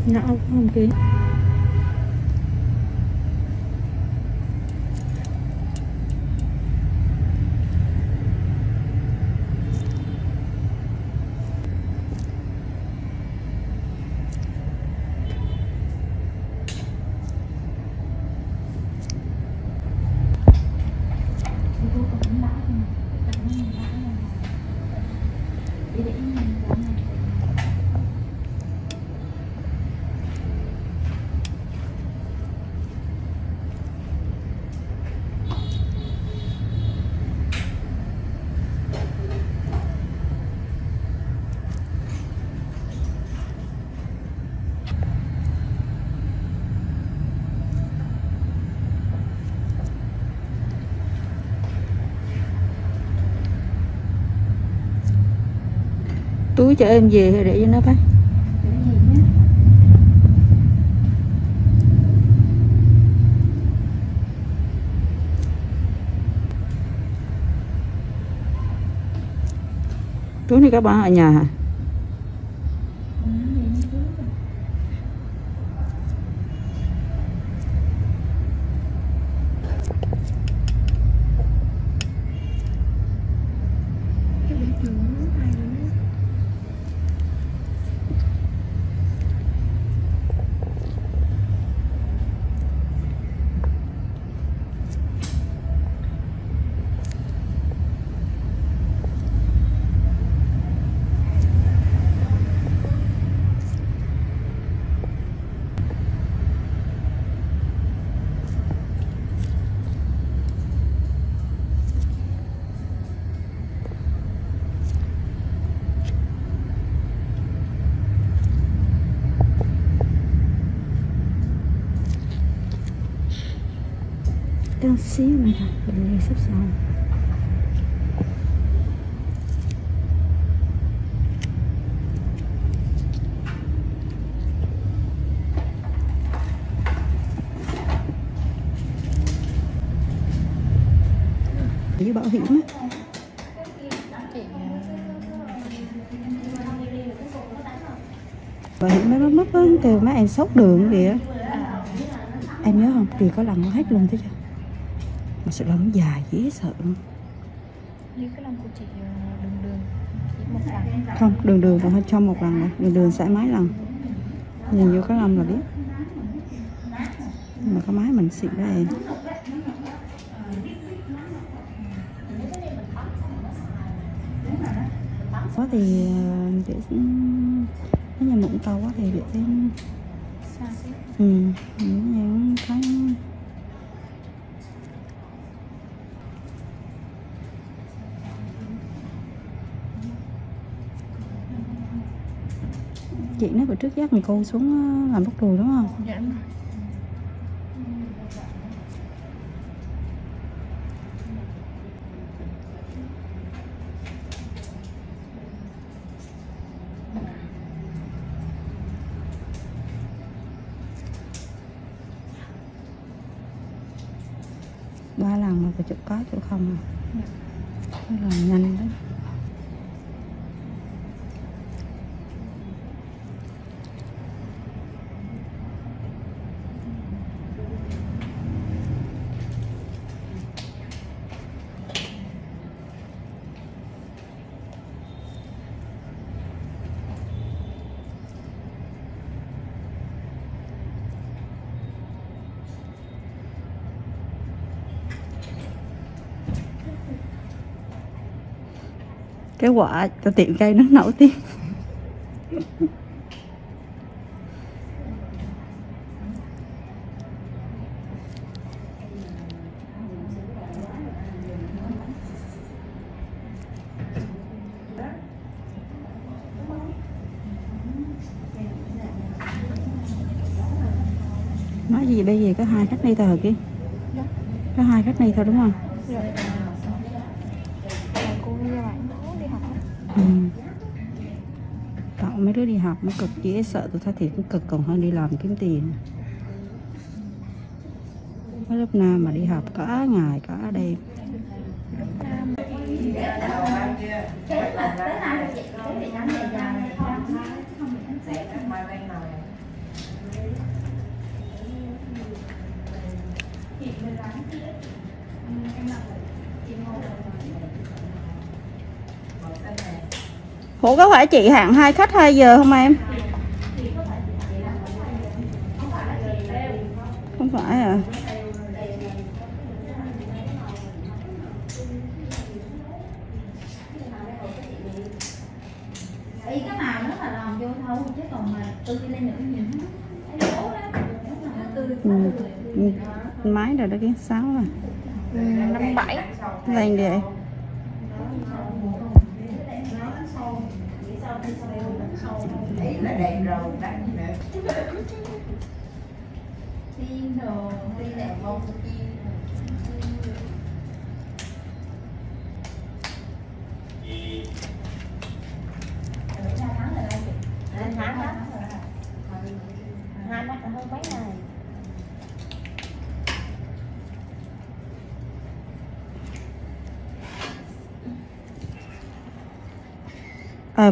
Nhỏ không kì. Túi cho em về để cho nó bác. Túi này các bạn ở nhà hả? Đang xíu này thôi, bệnh này sắp xong. Với bảo hiểm á. Bảo hiểm mới mất từ mấy em sốt đường kìa. Em nhớ không? Thì có lần nó hết luôn thế chưa? Mà sự lòng dài dễ sợ luôn. Như cái lần của chị đường chỉ một lần. Không, đường còn hơn trong một lần rồi. Đường sẽ mấy lần. Nhìn vô cái lâm là biết. Nhưng mà cái máy mình xịn đó em. Có thì để nếu như Vũng Tàu quá thì để thêm những cái chị nói bữa trước dắt mình cô xuống làm bốc đùi đúng không? Dạ đúng rồi. Ba lần mà phải chỗ có chỗ không à. Cái là nhanh đó. Cái quả cho tiệm cây nó nổi tiếng. Nói gì bây giờ có 2 khách đi thôi kia. Có 2 khách đi thôi đúng không? Rồi. Cô như vậy đi học. Cậu mấy đứa đi học nó cực, dễ sợ tôi thấy thiệt cũng cực còn hơn đi làm kiếm tiền. Mấy lớp nam mà đi học cả ngày cả đêm. Ủa có phải chị hạng 2 khách 2 giờ không em? Không phải à? Ý cái màu nó là làm vô thôi chứ còn mà tươi lên nữa nhìn Máy rồi đó kia 6 rồi. 5 7 Lên đi vậy. là đẹp rồi đánh nữa. Tiên đồ, tiên đẹp không tiên. Hai mắt hơn mấy ngày.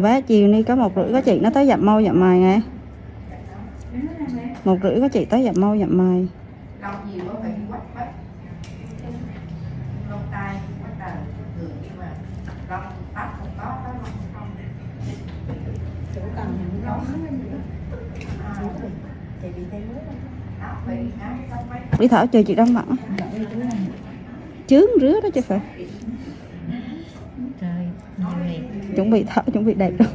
Bác chiều nay có 1:30 có chị nó tới dặm môi dặm mày nghe. 1:30 có chị tới dặm môi dặm mày. Lâu nhiều quá phải đi quách hết. Lông tai quách đầu thường nhưng mà lông tóc không có đó không. Chỗ cần những lông chị bị tay mới không? Đi Thảo chờ chị Đông Mặn. Chướng rứa đó chứ phải. Trời, nhiều gì? Chuẩn bị Thảo chuẩn bị đẹp đâu.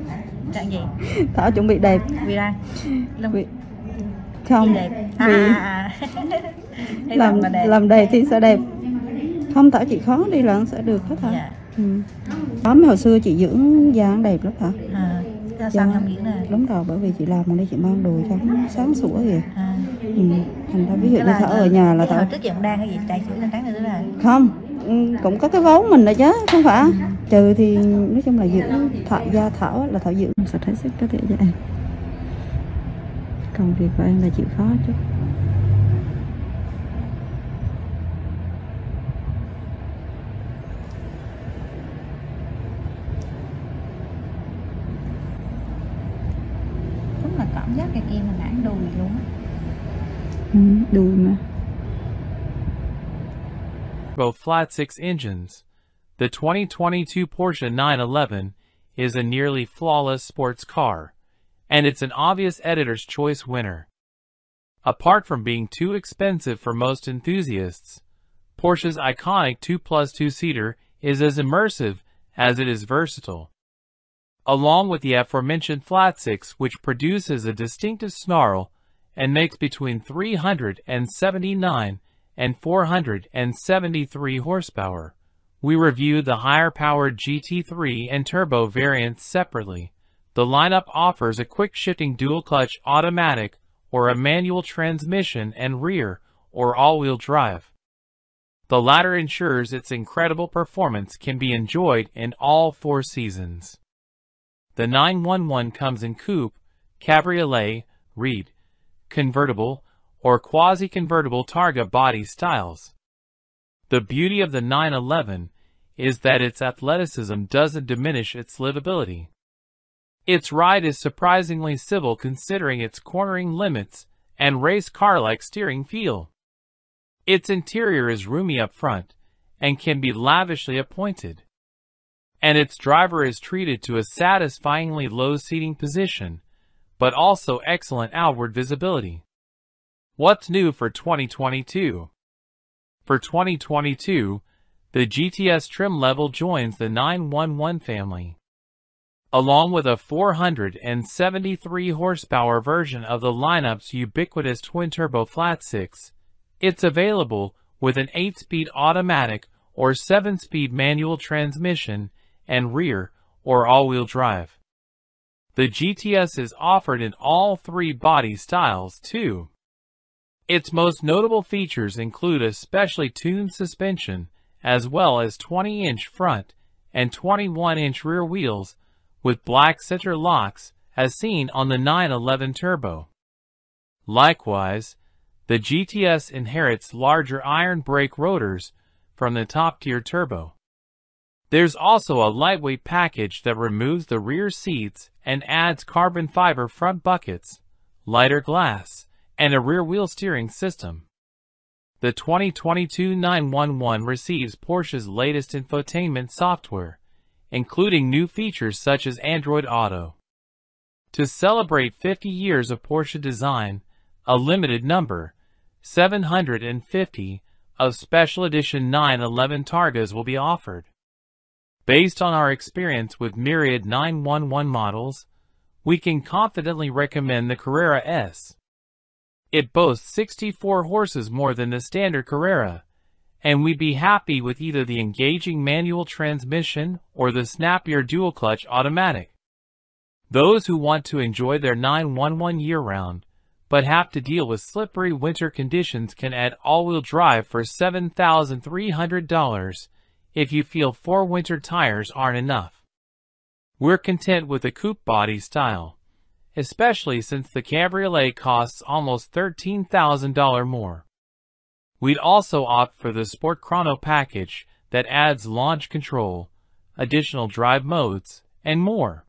Trạng gì? Thảo chuẩn bị đẹp. Vì đây. Vì... Không. Đẹp. Vì... làm đẹp thì sẽ đẹp. Không Thảo chị khó đi là sẽ được hết hả? Dạ. Bấm hồi xưa chị dưỡng da đẹp lắm hả? Ra xăng không diễn nè. Đúng rồi, bởi vì chị làm mà đây chị mang đồ cho nó sáng sủa kìa. Thành ra ví dụ Tức như là Thảo ở nhà là cái hồi Thảo trước giờ đang cái gì chạy chữ lên trắng này tức là không, cũng có cái vốn mình rồi chứ, không phải. Trừ thì nói chung là giữ Thảo gia Thảo á, là Thảo giữ mình sẽ thấy sức có thể cho em. Công việc của em là chịu khó chút. đúng là cảm giác cái kia mình nản đùi luôn á. Đùi mà. Both flat six engines, the 2022 Porsche 911 is a nearly flawless sports car, and it's an obvious editor's choice winner. Apart from being too expensive for most enthusiasts, Porsche's iconic 2+2-seater is as immersive as it is versatile. Along with the aforementioned flat six, which produces a distinctive snarl and makes between 379 and 473 horsepower, we reviewed the higher-powered GT3 and turbo variants separately. The lineup offers a quick-shifting dual-clutch automatic or a manual transmission and rear or all-wheel drive. The latter ensures its incredible performance can be enjoyed in all 4 seasons. The 911 comes in coupe, cabriolet, reed, convertible, or quasi-convertible Targa body styles. The beauty of the 911 is that its athleticism doesn't diminish its livability. Its ride is surprisingly civil considering its cornering limits and race car-like steering feel. Its interior is roomy up front and can be lavishly appointed, and its driver is treated to a satisfyingly low seating position, but also excellent outward visibility. What's new for 2022? For 2022, the GTS trim level joins the 911 family. Along with a 473 horsepower version of the lineup's ubiquitous twin-turbo flat six, it's available with an 8-speed automatic or 7-speed manual transmission and rear or all-wheel drive. The GTS is offered in all 3 body styles too. Its most notable features include a specially tuned suspension as well as 20-inch front and 21-inch rear wheels with black center locks as seen on the 911 Turbo. Likewise, the GTS inherits larger iron brake rotors from the top-tier Turbo. There's also a lightweight package that removes the rear seats and adds carbon fiber front buckets, lighter glass, and a rear-wheel steering system. The 2022 911 receives Porsche's latest infotainment software, including new features such as Android Auto. To celebrate 50 years of Porsche design, a limited number, 750, of special edition 911 Targas will be offered. Based on our experience with myriad 911 models, we can confidently recommend the Carrera S. It boasts 64 horses more than the standard Carrera, and we'd be happy with either the engaging manual transmission or the snappier dual-clutch automatic. Those who want to enjoy their 911 year-round, but have to deal with slippery winter conditions can add all-wheel drive for $7,300 if you feel 4 winter tires aren't enough. We're content with the coupe body style, especially since the cabriolet costs almost $13,000 more. We'd also opt for the Sport Chrono package that adds launch control, additional drive modes, and more.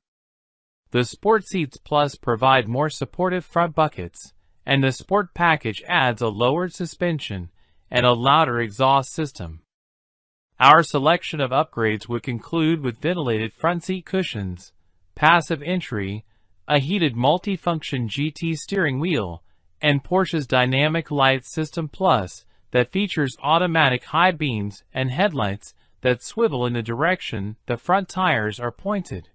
The Sport Seats Plus provide more supportive front buckets, and the Sport package adds a lowered suspension and a louder exhaust system. Our selection of upgrades would conclude with ventilated front seat cushions, passive entry, a heated multifunction GT steering wheel, and Porsche's Dynamic Light System Plus that features automatic high beams and headlights that swivel in the direction the front tires are pointed.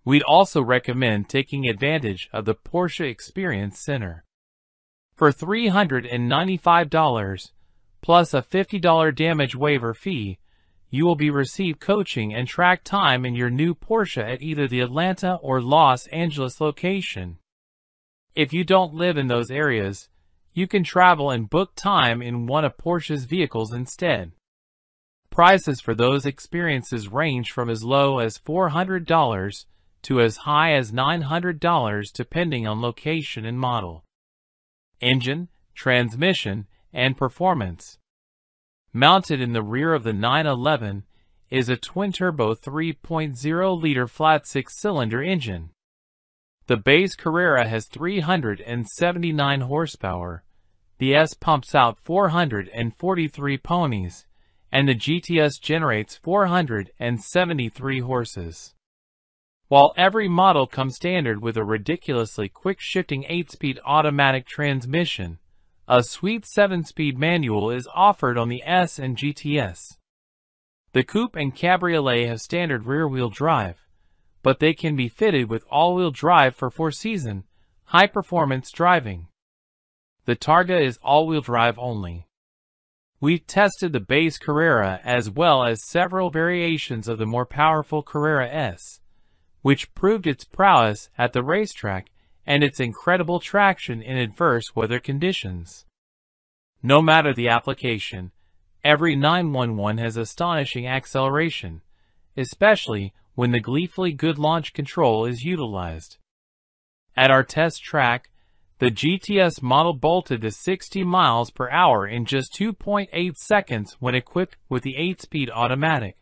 We'd also recommend taking advantage of the Porsche Experience Center. For $395, plus a $50 damage waiver fee, you will be received coaching and track time in your new Porsche at either the Atlanta or Los Angeles location. If you don't live in those areas, you can travel and book time in one of Porsche's vehicles instead. Prices for those experiences range from as low as $400 to as high as $900 depending on location and model, engine, transmission, and performance. Mounted in the rear of the 911 is a twin-turbo 3.0-liter flat six-cylinder engine. The base Carrera has 379 horsepower, the S pumps out 443 ponies, and the GTS generates 473 horses. While every model comes standard with a ridiculously quick-shifting 8-speed automatic transmission, a sweet 7-speed manual is offered on the S and GTS. The Coupe and Cabriolet have standard rear-wheel drive, but they can be fitted with all-wheel drive for four-season, high-performance driving. The Targa is all-wheel drive only. We've tested the base Carrera as well as several variations of the more powerful Carrera S, which proved its prowess at the racetrack and its incredible traction in adverse weather conditions. No matter the application, every 911 has astonishing acceleration, especially when the gleefully good launch control is utilized. At our test track, the GTS model bolted to 60 miles per hour in just 2.8 seconds when equipped with the 8-speed automatic.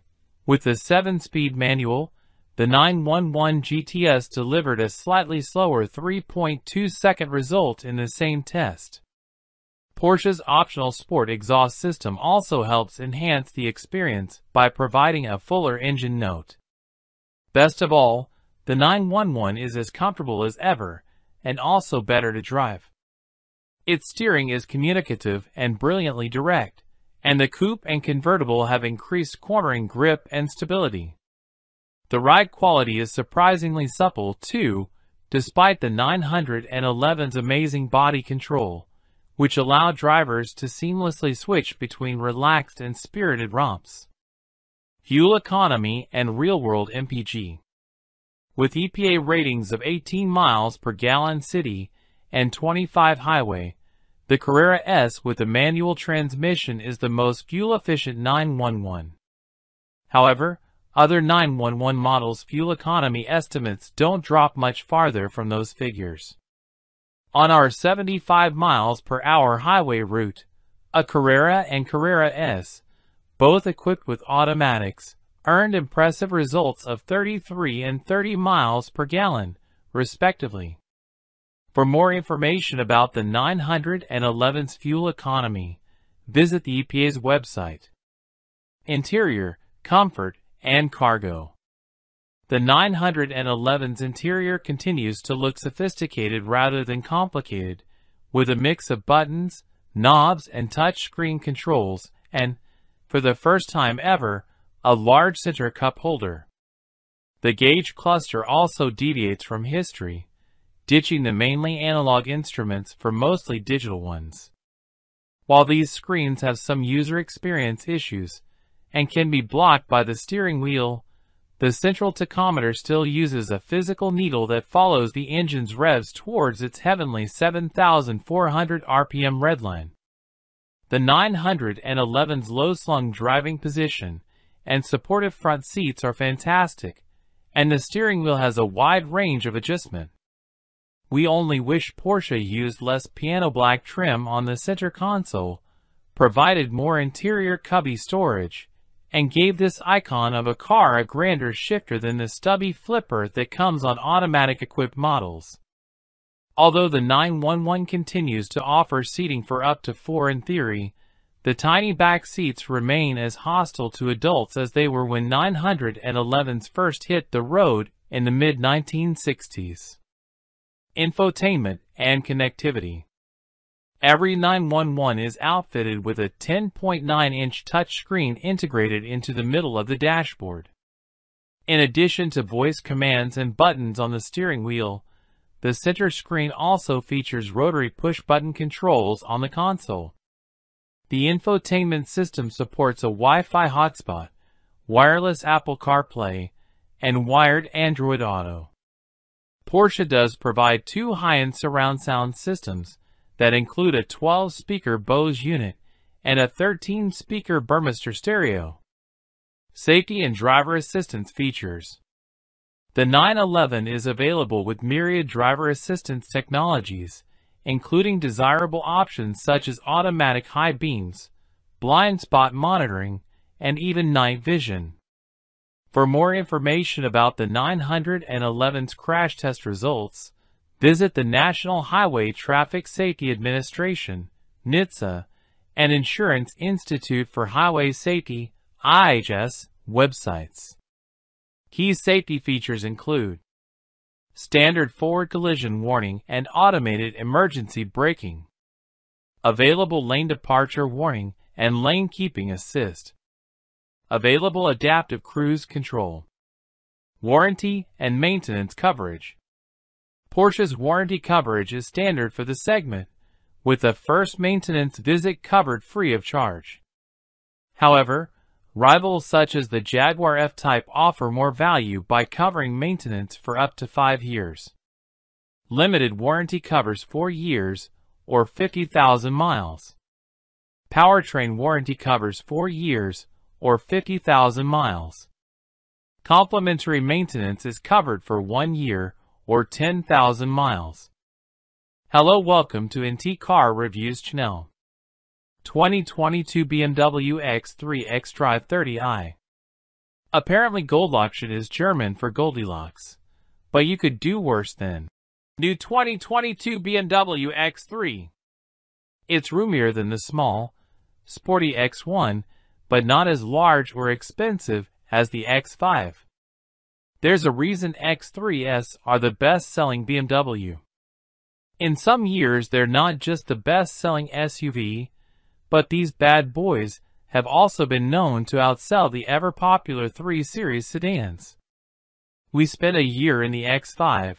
With the 7-speed manual, the 911 GTS delivered a slightly slower 3.2-second result in the same test. Porsche's optional sport exhaust system also helps enhance the experience by providing a fuller engine note. Best of all, the 911 is as comfortable as ever, and also better to drive. Its steering is communicative and brilliantly direct, and the coupe and convertible have increased cornering grip and stability. The ride quality is surprisingly supple too, despite the 911's amazing body control, which allow drivers to seamlessly switch between relaxed and spirited romps. Fuel economy and real-world MPG. With EPA ratings of 18 miles per gallon city and 25 highway, the Carrera S with a manual transmission is the most fuel-efficient 911. However, other 911 models' fuel economy estimates don't drop much farther from those figures. On our 75 miles per hour highway route, a Carrera and Carrera S, both equipped with automatics, earned impressive results of 33 and 30 miles per gallon, respectively. For more information about the 911's fuel economy, visit the EPA's website. Interior, comfort, and cargo. The 911's interior continues to look sophisticated rather than complicated, with a mix of buttons, knobs, and touchscreen controls, and, for the first time ever, a large center cup holder. The gauge cluster also deviates from history, ditching the mainly analog instruments for mostly digital ones. While these screens have some user experience issues and can be blocked by the steering wheel, the central tachometer still uses a physical needle that follows the engine's revs towards its heavenly 7,400 RPM redline. The 911's low-slung driving position and supportive front seats are fantastic, and the steering wheel has a wide range of adjustment. We only wish Porsche used less piano black trim on the center console, provided more interior cubby storage, and gave this icon of a car a grander shifter than the stubby flipper that comes on automatic equipped models. Although the 911 continues to offer seating for up to 4 in theory, the tiny back seats remain as hostile to adults as they were when 911s first hit the road in the mid-1960s. Infotainment and connectivity. Every 911 is outfitted with a 10.9-inch touchscreen integrated into the middle of the dashboard. In addition to voice commands and buttons on the steering wheel, the center screen also features rotary push-button controls on the console. The infotainment system supports a Wi-Fi hotspot, wireless Apple CarPlay, and wired Android Auto. Porsche does provide 2 high-end surround sound systems that include a 12-speaker Bose unit and a 13-speaker Burmester stereo. Safety and driver assistance features. The 911 is available with myriad driver assistance technologies, including desirable options such as automatic high beams, blind spot monitoring, and even night vision. For more information about the 911's crash test results, visit the National Highway Traffic Safety Administration, NHTSA, and Insurance Institute for Highway Safety, IHS, websites. Key safety features include standard forward collision warning and automated emergency braking, available lane departure warning and lane keeping assist, available adaptive cruise control, warranty and maintenance coverage. Porsche's warranty coverage is standard for the segment, with a first maintenance visit covered free of charge. However, rivals such as the Jaguar F-Type offer more value by covering maintenance for up to 5 years. Limited warranty covers 4 years or 50,000 miles. Powertrain warranty covers 4 years or 50,000 miles. Complimentary maintenance is covered for 1 year or 10,000 miles. Hello, welcome to NT Car Reviews channel. 2022 BMW X3 xDrive 30i. Apparently Goldauction is German for Goldilocks, but you could do worse than new 2022 BMW X3. It's roomier than the small, sporty X1, but not as large or expensive as the X5. There's a reason X3s are the best-selling BMW. In some years, they're not just the best-selling SUV, but these bad boys have also been known to outsell the ever-popular 3 Series sedans. We spent a year in the X5,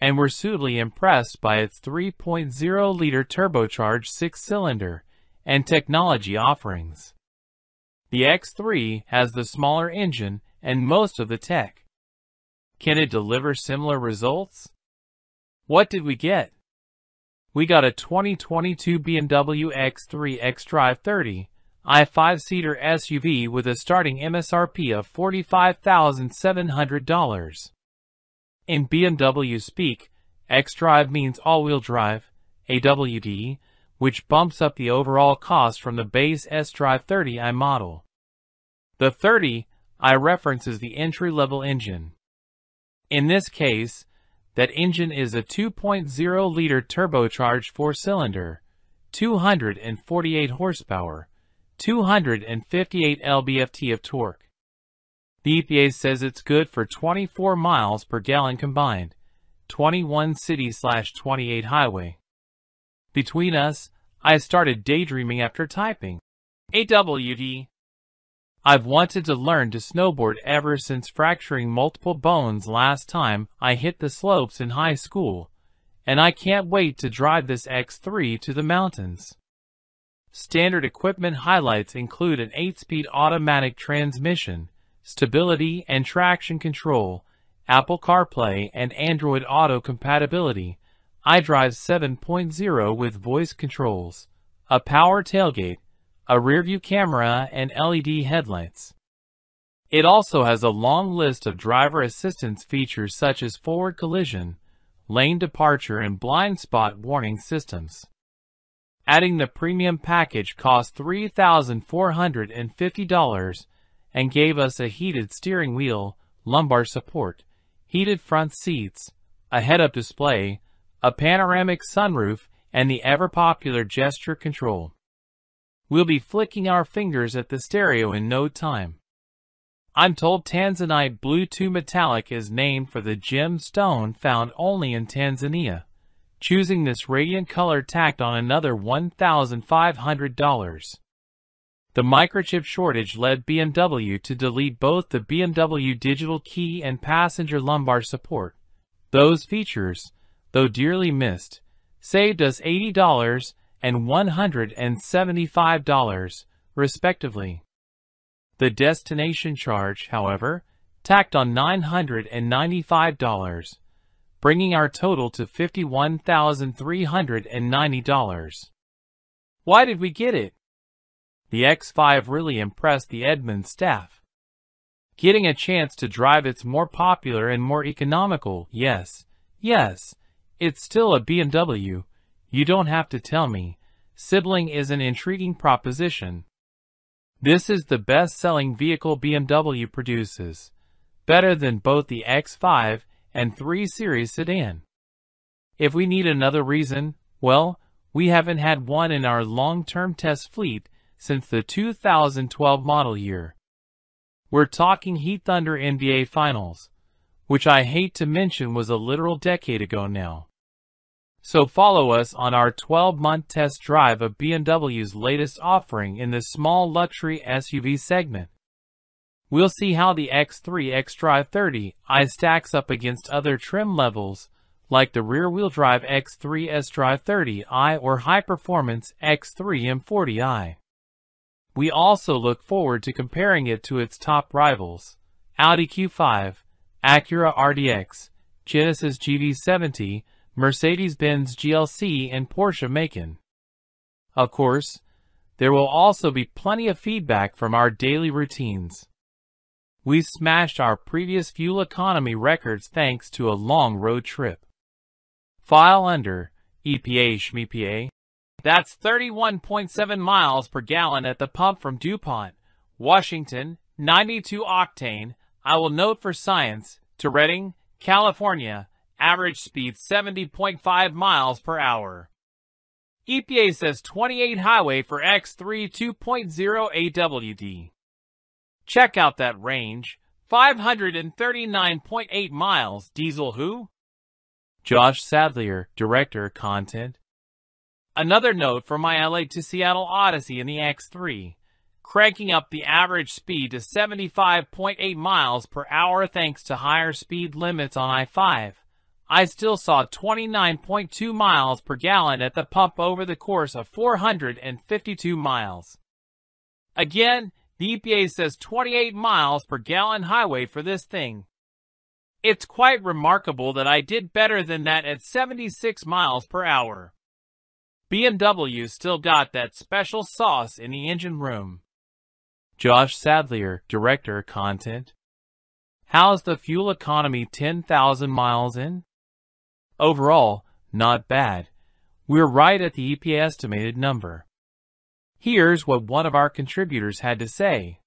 and were suitably impressed by its 3.0-liter turbocharged 6-cylinder and technology offerings. The X3 has the smaller engine and most of the tech. Can it deliver similar results? What did we get? We got a 2022 BMW X3 xDrive 30i 5-seater SUV with a starting MSRP of $45,700. In BMW speak, xDrive means all-wheel drive, AWD, which bumps up the overall cost from the base xDrive 30i model. The 30i references the entry-level engine. In this case, that engine is a 2.0-liter turbocharged 4-cylinder, 248 horsepower, 258 lb-ft of torque. The EPA says it's good for 24 miles per gallon combined, 21 city/28 highway. Between us, I started daydreaming after typing AWD. I've wanted to learn to snowboard ever since fracturing multiple bones last time I hit the slopes in high school, and I can't wait to drive this X3 to the mountains. Standard equipment highlights include an 8-speed automatic transmission, stability and traction control, Apple CarPlay and Android Auto compatibility, iDrive 7.0 with voice controls, a power tailgate, a rearview camera, and LED headlights. It also has a long list of driver assistance features such as forward collision, lane departure, and blind spot warning systems. Adding the premium package cost $3,450 and gave us a heated steering wheel, lumbar support, heated front seats, a head-up display, a panoramic sunroof, and the ever-popular gesture control. We'll be flicking our fingers at the stereo in no time. I'm told Tanzanite Blue2 Metallic is named for the gemstone found only in Tanzania, choosing this radiant color tacked on another $1,500. The microchip shortage led BMW to delete both the BMW digital key and passenger lumbar support. Those features, though dearly missed, saved us $80 and $175, respectively. The destination charge, however, tacked on $995, bringing our total to $51,390. Why did we get it? The X5 really impressed the Edmunds staff. Getting a chance to drive it's more popular and more economical, yes. It's still a BMW, you don't have to tell me. Sibling is an intriguing proposition. This is the best-selling vehicle BMW produces, better than both the X5 and 3 Series sedan. If we need another reason, well, we haven't had one in our long-term test fleet since the 2012 model year. We're talking Heat Thunder NBA Finals, which I hate to mention was a literal decade ago now. So follow us on our 12-month test drive of BMW's latest offering in the small luxury SUV segment. We'll see how the X3 xDrive 30i stacks up against other trim levels like the rear-wheel drive X3 xDrive 30i or high-performance X3 M40i. We also look forward to comparing it to its top rivals, Audi Q5, Acura RDX, Genesis GV70, Mercedes-Benz GLC and Porsche Macan. Of course, there will also be plenty of feedback from our daily routines. We smashed our previous fuel economy records thanks to a long road trip. File under EPA SHMEPA. That's 31.7 miles per gallon at the pump from DuPont, Washington, 92 octane. I will note for science, to Redding, California, average speed 70.5 miles per hour. EPA says 28 highway for X3 2.0 AWD. Check out that range, 539.8 miles. Diesel who? Josh Sadlier, Director Content. Another note for my LA to Seattle Odyssey in the X3, cranking up the average speed to 75.8 miles per hour thanks to higher speed limits on I-5. I still saw 29.2 miles per gallon at the pump over the course of 452 miles. Again, the EPA says 28 miles per gallon highway for this thing. It's quite remarkable that I did better than that at 76 miles per hour. BMW still got that special sauce in the engine room. Josh Sadlier, Director Content. How's the fuel economy 10,000 miles in? Overall, not bad. We're right at the EPA estimated number. Here's what one of our contributors had to say.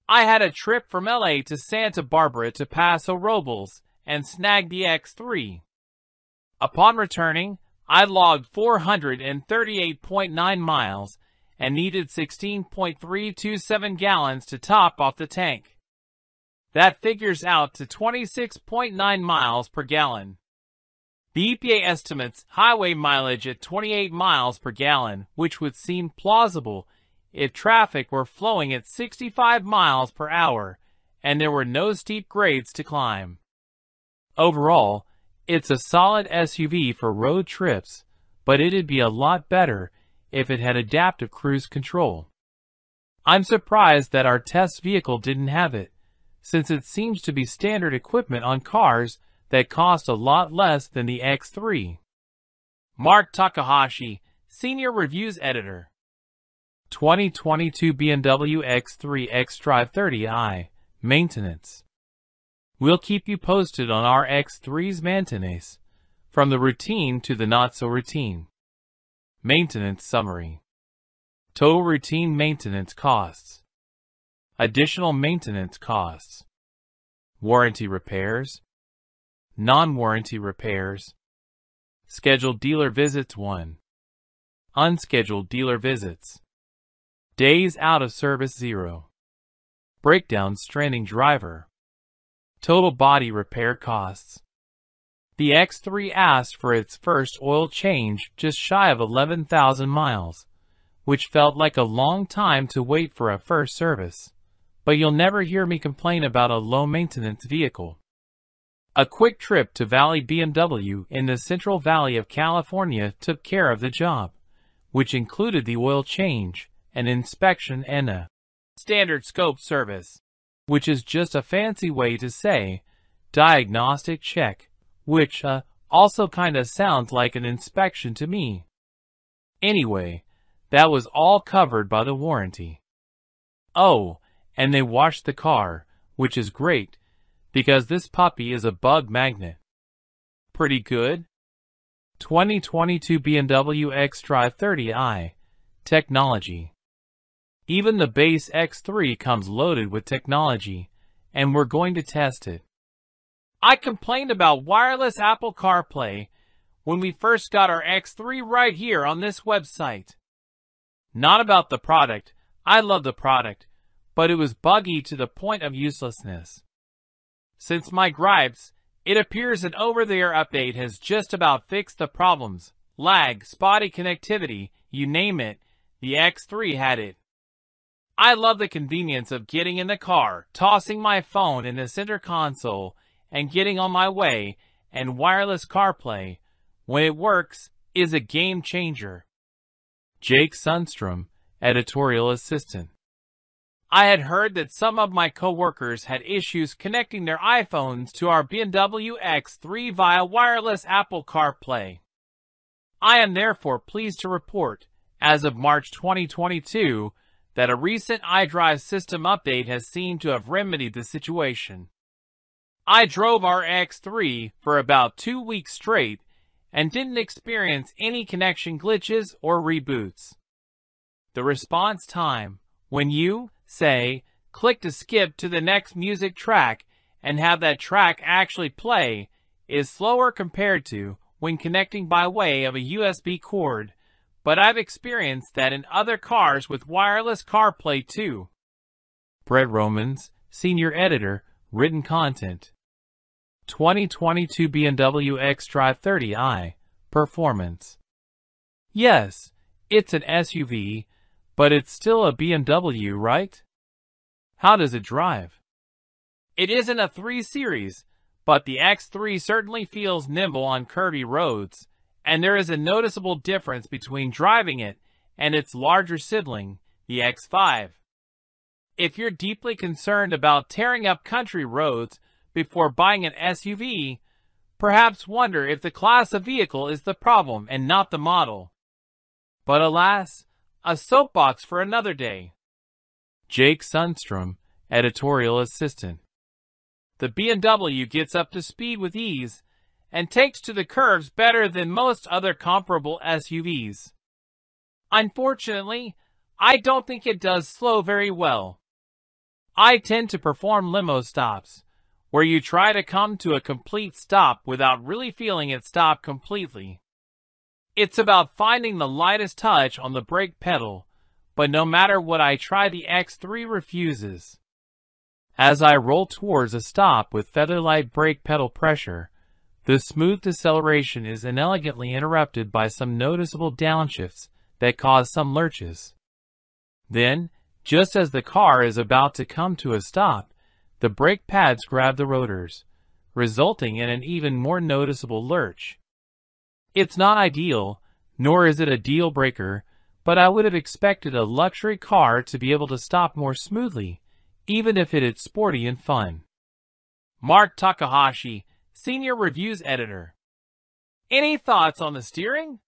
I had a trip from LA to Santa Barbara to Paso Robles and snagged the X3. Upon returning, I logged 438.9 miles and needed 16.327 gallons to top off the tank. That figures out to 26.9 miles per gallon. The EPA estimates highway mileage at 28 miles per gallon, which would seem plausible if traffic were flowing at 65 miles per hour and there were no steep grades to climb. Overall, it's a solid SUV for road trips, but it'd be a lot better if it had adaptive cruise control. I'm surprised that our test vehicle didn't have it, since it seems to be standard equipment on cars that cost a lot less than the X3. Mark Takahashi, Senior Reviews Editor. 2022 BMW X3 xDrive 30i, Maintenance. We'll keep you posted on our X3's maintenance, from the routine to the not-so-routine. Maintenance Summary. Total routine maintenance costs. Additional maintenance costs. Warranty repairs. Non-warranty repairs. Scheduled dealer visits 1. Unscheduled dealer visits. Days out of service 0. Breakdown stranding driver. Total body repair costs. The X3 asked for its first oil change just shy of 11,000 miles, which felt like a long time to wait for a first service, but you'll never hear me complain about a low-maintenance vehicle. A quick trip to Valley BMW in the Central Valley of California took care of the job, which included the oil change, an inspection and a standard scope service, which is just a fancy way to say diagnostic check which also kinda sounds like an inspection to me. Anyway, that was all covered by the warranty. Oh, and they washed the car, which is great, because this puppy is a bug magnet. Pretty good? 2022 BMW xDrive 30i. Technology. Even the base X3 comes loaded with technology, and we're going to test it. I complained about wireless Apple CarPlay when we first got our X3 right here on this website. Not about the product. I love the product, but it was buggy to the point of uselessness. Since my gripes, it appears an over-the-air update has just about fixed the problems. Lag, spotty connectivity, you name it, the X3 had it. I love the convenience of getting in the car, tossing my phone in the center console, and getting on my way, and wireless CarPlay, when it works, is a game changer. Jake Sundstrom, editorial assistant. I had heard that some of my coworkers had issues connecting their iPhones to our BMW X3 via wireless Apple CarPlay. I am therefore pleased to report, as of March 2022, that a recent iDrive system update has seemed to have remedied the situation. I drove our X3 for about 2 weeks straight and didn't experience any connection glitches or reboots. The response time, when you, say, click to skip to the next music track and have that track actually play, is slower compared to when connecting by way of a USB cord, but I've experienced that in other cars with wireless CarPlay too. Brett Romans, Senior Editor, Written Content. 2022 BMW xDrive 30i. Performance. Yes, it's an SUV, but it's still a BMW, right? How does it drive? It isn't a 3 Series, but the X3 certainly feels nimble on curvy roads, and there is a noticeable difference between driving it and its larger sibling, the X5. If you're deeply concerned about tearing up country roads before buying an SUV, perhaps wonder if the class of vehicle is the problem and not the model. But alas, a soapbox for another day. Jake Sundstrom, editorial assistant. The BMW gets up to speed with ease and takes to the curves better than most other comparable SUVs. Unfortunately, I don't think it does slow very well. I tend to perform limo stops, where you try to come to a complete stop without really feeling it stop completely. It's about finding the lightest touch on the brake pedal, but no matter what I try, the X3 refuses. As I roll towards a stop with featherlight brake pedal pressure, the smooth deceleration is inelegantly interrupted by some noticeable downshifts that cause some lurches. Then, just as the car is about to come to a stop, the brake pads grab the rotors, resulting in an even more noticeable lurch. It's not ideal, nor is it a deal breaker, but I would have expected a luxury car to be able to stop more smoothly, even if it is sporty and fun. Mark Takahashi, Senior Reviews Editor. Any thoughts on the steering?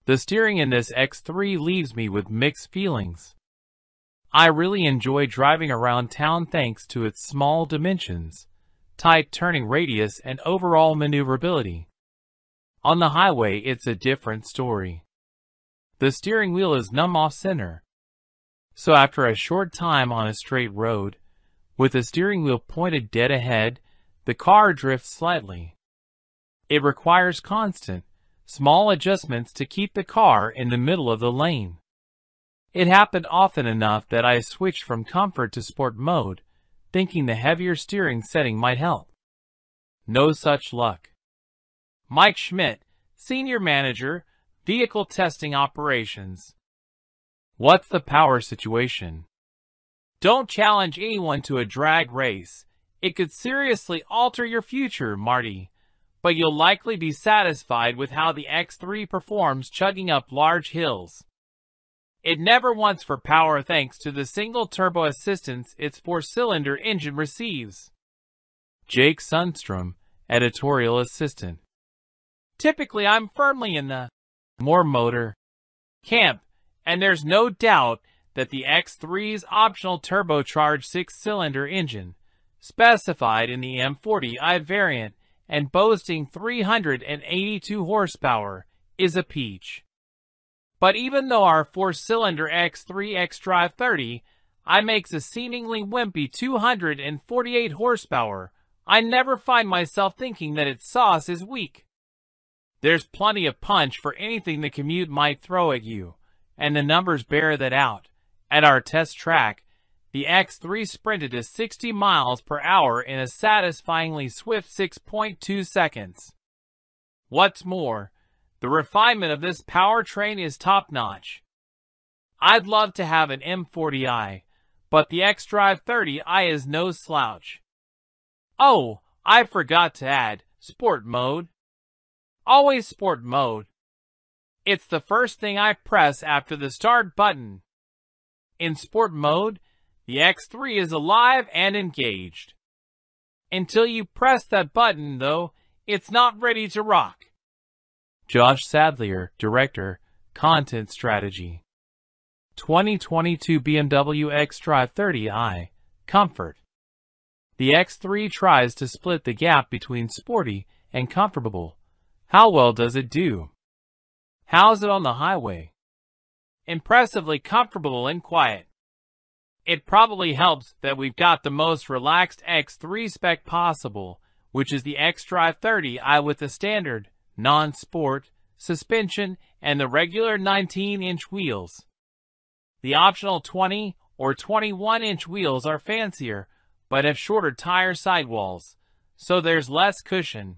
The steering in this X3 leaves me with mixed feelings. I really enjoy driving around town thanks to its small dimensions, tight turning radius, and overall maneuverability. On the highway, it's a different story. The steering wheel is numb off-center. So after a short time on a straight road, with the steering wheel pointed dead ahead, the car drifts slightly. It requires constant, small adjustments to keep the car in the middle of the lane. It happened often enough that I switched from comfort to sport mode, thinking the heavier steering setting might help. No such luck. Mike Schmidt, Senior Manager, Vehicle Testing Operations. What's the power situation? Don't challenge anyone to a drag race. It could seriously alter your future, Marty, but you'll likely be satisfied with how the X3 performs chugging up large hills. It never wants for power thanks to the single turbo assistance its 4-cylinder engine receives. Jake Sundstrom, editorial assistant. Typically, I'm firmly in the more motor camp, and there's no doubt that the X3's optional turbocharged 6-cylinder engine, specified in the M40i variant and boasting 382 horsepower, is a peach. But even though our 4-cylinder X3 xDrive 30 makes a seemingly wimpy 248 horsepower, I never find myself thinking that its sauce is weak. There's plenty of punch for anything the commute might throw at you, and the numbers bear that out. At our test track, the X3 sprinted to 60 miles per hour in a satisfyingly swift 6.2 seconds. What's more, the refinement of this powertrain is top-notch. I'd love to have an M40i, but the xDrive 30i is no slouch. Oh, I forgot to add, Sport Mode. Always Sport Mode. It's the first thing I press after the start button. In Sport Mode, the X3 is alive and engaged. Until you press that button, though, it's not ready to rock. Josh Sadlier, Director, Content Strategy. 2022 BMW xDrive 30i, Comfort. The X3 tries to split the gap between sporty and comfortable. How well does it do? How's it on the highway? Impressively comfortable and quiet. It probably helps that we've got the most relaxed X3 spec possible, which is the xDrive 30i with the standard, non-sport, suspension, and the regular 19-inch wheels. The optional 20 or 21-inch wheels are fancier, but have shorter tire sidewalls, so there's less cushion.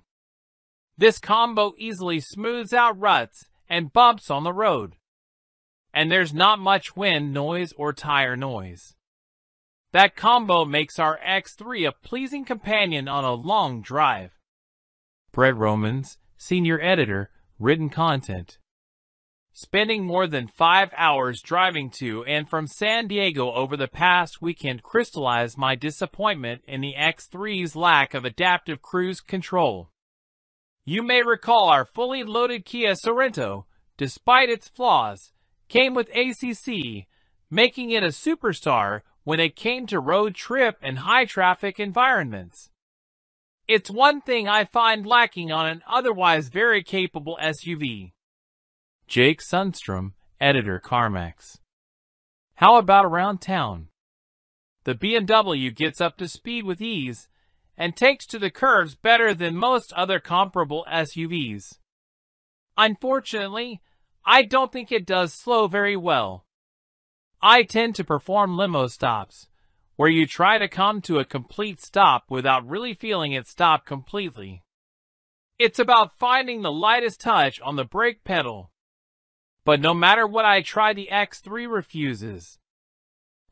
This combo easily smooths out ruts and bumps on the road. And there's not much wind noise or tire noise. That combo makes our X3 a pleasing companion on a long drive. Brett Romans, Senior Editor, Written Content. Spending more than 5 hours driving to and from San Diego over the past weekend crystallized my disappointment in the X3's lack of adaptive cruise control. You may recall our fully loaded Kia Sorento, despite its flaws, came with ACC, making it a superstar when it came to road trip and high-traffic environments. It's one thing I find lacking on an otherwise very capable SUV. Jake Sundstrom, Editor, CarMax. How about around town? The BMW gets up to speed with ease and takes to the curves better than most other comparable SUVs. Unfortunately, I don't think it does slow very well. I tend to perform limo stops, where you try to come to a complete stop without really feeling it stop completely. It's about finding the lightest touch on the brake pedal. But no matter what I try, the X3 refuses.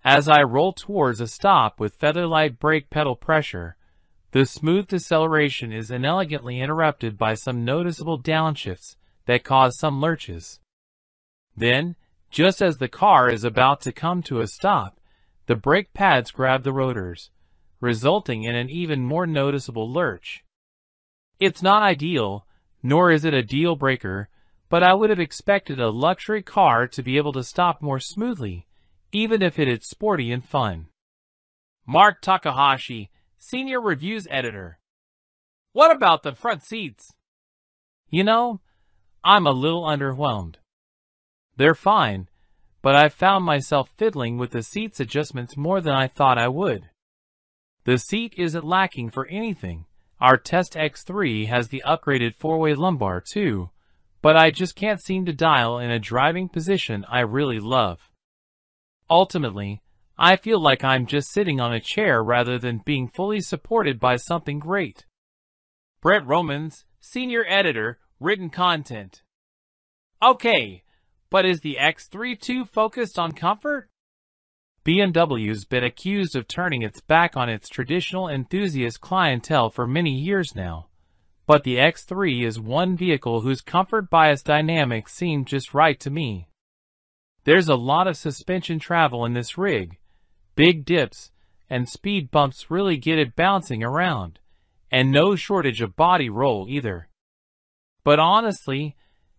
As I roll towards a stop with featherlight brake pedal pressure, the smooth deceleration is inelegantly interrupted by some noticeable downshifts that cause some lurches. Then, just as the car is about to come to a stop, the brake pads grab the rotors, resulting in an even more noticeable lurch. It's not ideal, nor is it a deal breaker, but I would have expected a luxury car to be able to stop more smoothly, even if it is sporty and fun. Mark Takahashi, Senior Reviews Editor. What about the front seats? You know, I'm a little underwhelmed. They're fine, but I found myself fiddling with the seats adjustments more than I thought I would. The seat isn't lacking for anything. Our test X3 has the upgraded 4-way lumbar too, but I just can't seem to dial in a driving position I really love. Ultimately, I feel like I'm just sitting on a chair rather than being fully supported by something great. Brett Romans, Senior Editor, Written Content. Okay, but is the X3 too focused on comfort? BMW's been accused of turning its back on its traditional enthusiast clientele for many years now, but the X3 is one vehicle whose comfort-biased dynamics seem just right to me. There's a lot of suspension travel in this rig. Big dips and speed bumps really get it bouncing around, and no shortage of body roll either. But honestly,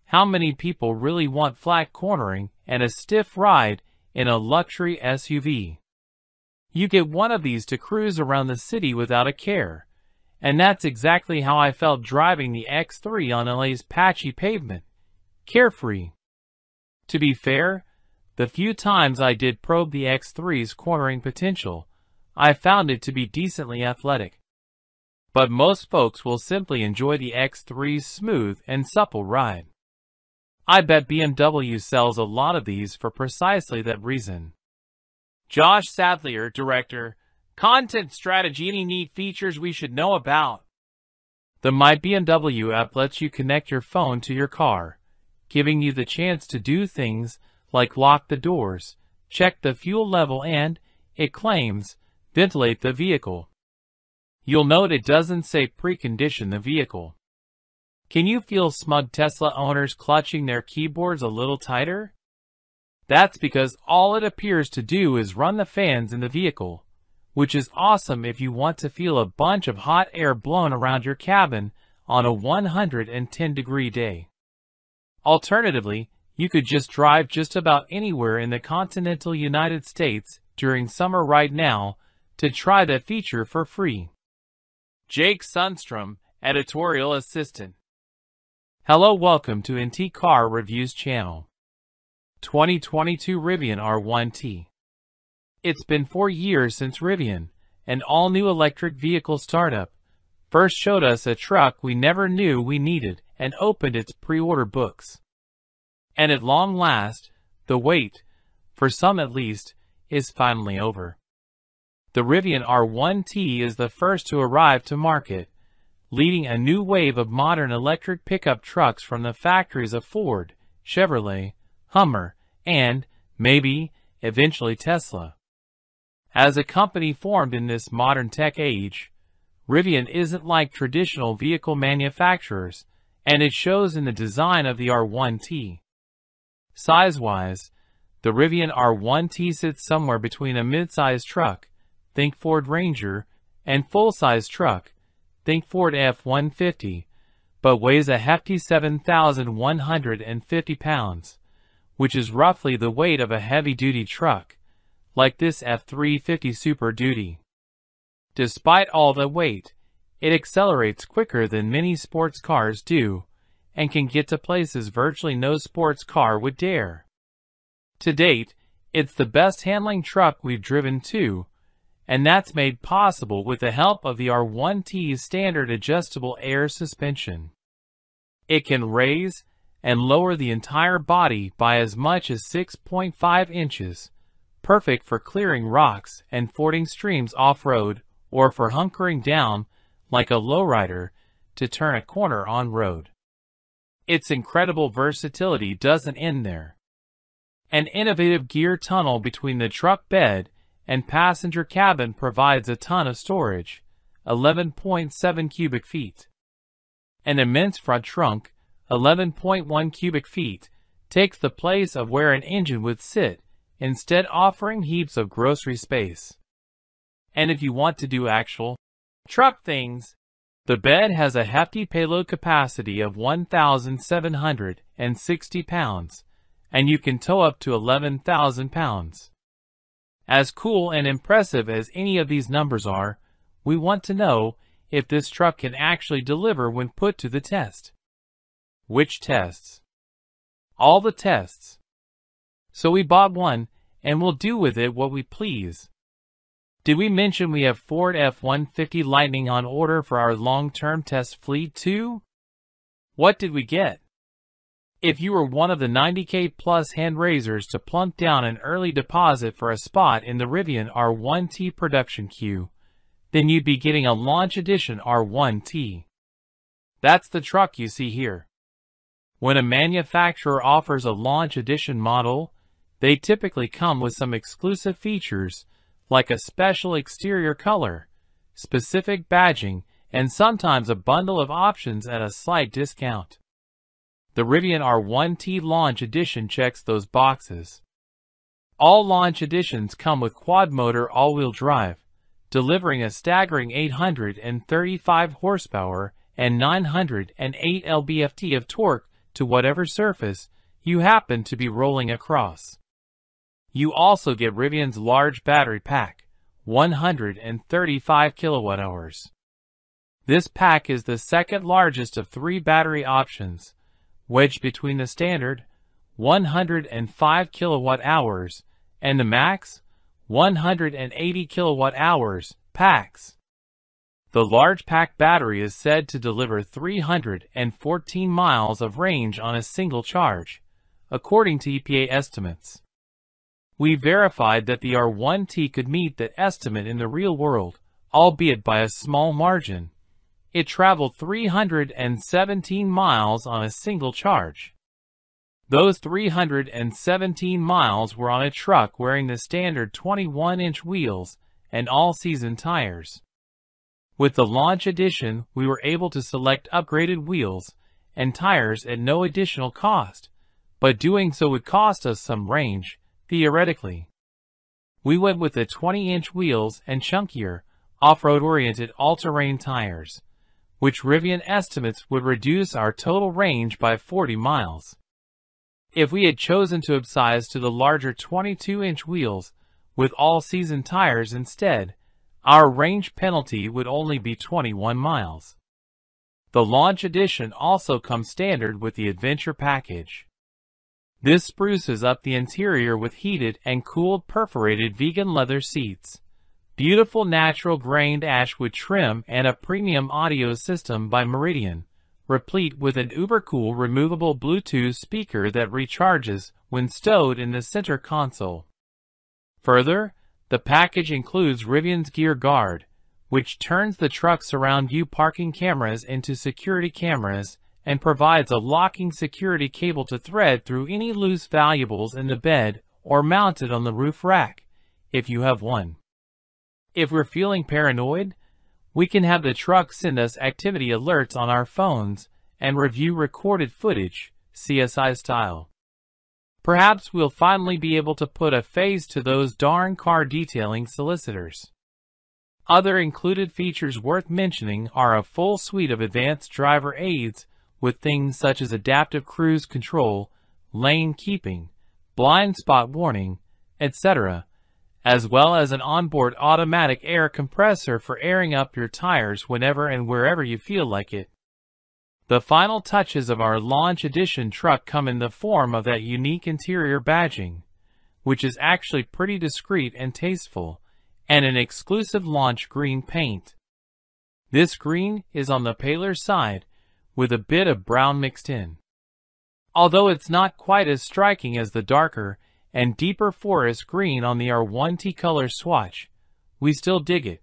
how many people really want flat cornering and a stiff ride in a luxury SUV? You get one of these to cruise around the city without a care, and that's exactly how I felt driving the X3 on LA's patchy pavement. Carefree. To be fair, the few times I did probe the X3's cornering potential, I found it to be decently athletic. But most folks will simply enjoy the X3's smooth and supple ride. I bet BMW sells a lot of these for precisely that reason. Josh Sadlier, Director, Content Strategy. Any neat features we should know about? The My BMW app lets you connect your phone to your car, giving you the chance to do things like lock the doors, check the fuel level, and, it claims, ventilate the vehicle. You'll note it doesn't say precondition the vehicle. Can you feel smug Tesla owners clutching their keyboards a little tighter? That's because all it appears to do is run the fans in the vehicle, which is awesome if you want to feel a bunch of hot air blown around your cabin on a 110-degree day. Alternatively, you could just drive just about anywhere in the continental United States during summer right now to try that feature for free. Jake Sundstrom, Editorial Assistant. Hello, welcome to NT Car Reviews channel. 2022 Rivian R1T. It's been 4 years since Rivian, an all-new electric vehicle startup, first showed us a truck we never knew we needed and opened its pre-order books. And at long last, the wait, for some at least, is finally over. The Rivian R1T is the first to arrive to market, leading a new wave of modern electric pickup trucks from the factories of Ford, Chevrolet, Hummer, and, maybe, eventually Tesla. As a company formed in this modern tech age, Rivian isn't like traditional vehicle manufacturers, and it shows in the design of the R1T. Size-wise, the Rivian R1T sits somewhere between a mid-size truck, think Ford Ranger, and full-size truck, think Ford F-150, but weighs a hefty 7,150 pounds, which is roughly the weight of a heavy-duty truck, like this F-350 Super Duty. Despite all the weight, it accelerates quicker than many sports cars do, and can get to places virtually no sports car would dare. To date, it's the best handling truck we've driven too, and that's made possible with the help of the R1T's standard adjustable air suspension. It can raise and lower the entire body by as much as 6.5 inches, perfect for clearing rocks and fording streams off-road, or for hunkering down, like a lowrider, to turn a corner on-road. Its incredible versatility doesn't end there. An innovative gear tunnel between the truck bed and passenger cabin provides a ton of storage, 11.7 cubic feet. An immense front trunk, 11.1 cubic feet, takes the place of where an engine would sit, instead offering heaps of grocery space. And if you want to do actual truck things, the bed has a hefty payload capacity of 1,760 pounds, and you can tow up to 11,000 pounds. As cool and impressive as any of these numbers are, we want to know if this truck can actually deliver when put to the test. Which tests? All the tests. So we bought one, and we'll do with it what we please. Did we mention we have Ford F-150 Lightning on order for our long-term test fleet too? What did we get? If you were one of the 90K plus hand-raisers to plunk down an early deposit for a spot in the Rivian R1T production queue, then you'd be getting a Launch Edition R1T. That's the truck you see here. When a manufacturer offers a Launch Edition model, they typically come with some exclusive features, like a special exterior color, specific badging, and sometimes a bundle of options at a slight discount. The Rivian R1T Launch Edition checks those boxes. All Launch Editions come with quad-motor all-wheel drive, delivering a staggering 835 horsepower and 908 lb-ft of torque to whatever surface you happen to be rolling across. You also get Rivian's large battery pack, 135 kWh. This pack is the second largest of 3 battery options, wedged between the standard 105 kWh and the max 180 kWh packs. The large pack battery is said to deliver 314 miles of range on a single charge, according to EPA estimates. We verified that the R1T could meet that estimate in the real world, albeit by a small margin. It traveled 317 miles on a single charge. Those 317 miles were on a truck wearing the standard 21-inch wheels and all-season tires. With the Launch Edition, we were able to select upgraded wheels and tires at no additional cost, but doing so would cost us some range, theoretically. We went with the 20-inch wheels and chunkier, off-road-oriented all-terrain tires, which Rivian estimates would reduce our total range by 40 miles. If we had chosen to upsize to the larger 22-inch wheels with all-season tires instead, our range penalty would only be 21 miles. The Launch Edition also comes standard with the Adventure package. This spruces up the interior with heated and cooled perforated vegan leather seats, beautiful natural grained ashwood trim, and a premium audio system by Meridian, replete with an uber-cool removable Bluetooth speaker that recharges when stowed in the center console. Further, the package includes Rivian's Gear Guard, which turns the truck's surround view parking cameras into security cameras and provides a locking security cable to thread through any loose valuables in the bed or mounted on the roof rack, if you have one. If we're feeling paranoid, we can have the truck send us activity alerts on our phones and review recorded footage, CSI style. Perhaps we'll finally be able to put a face to those darn car detailing solicitors. Other included features worth mentioning are a full suite of advanced driver aids with things such as adaptive cruise control, lane keeping, blind spot warning, etc., as well as an onboard automatic air compressor for airing up your tires whenever and wherever you feel like it. The final touches of our Launch Edition truck come in the form of that unique interior badging, which is actually pretty discreet and tasteful, and an exclusive Launch green paint. This green is on the paler side, with a bit of brown mixed in. Although it's not quite as striking as the darker and deeper forest green on the R1T color swatch, we still dig it.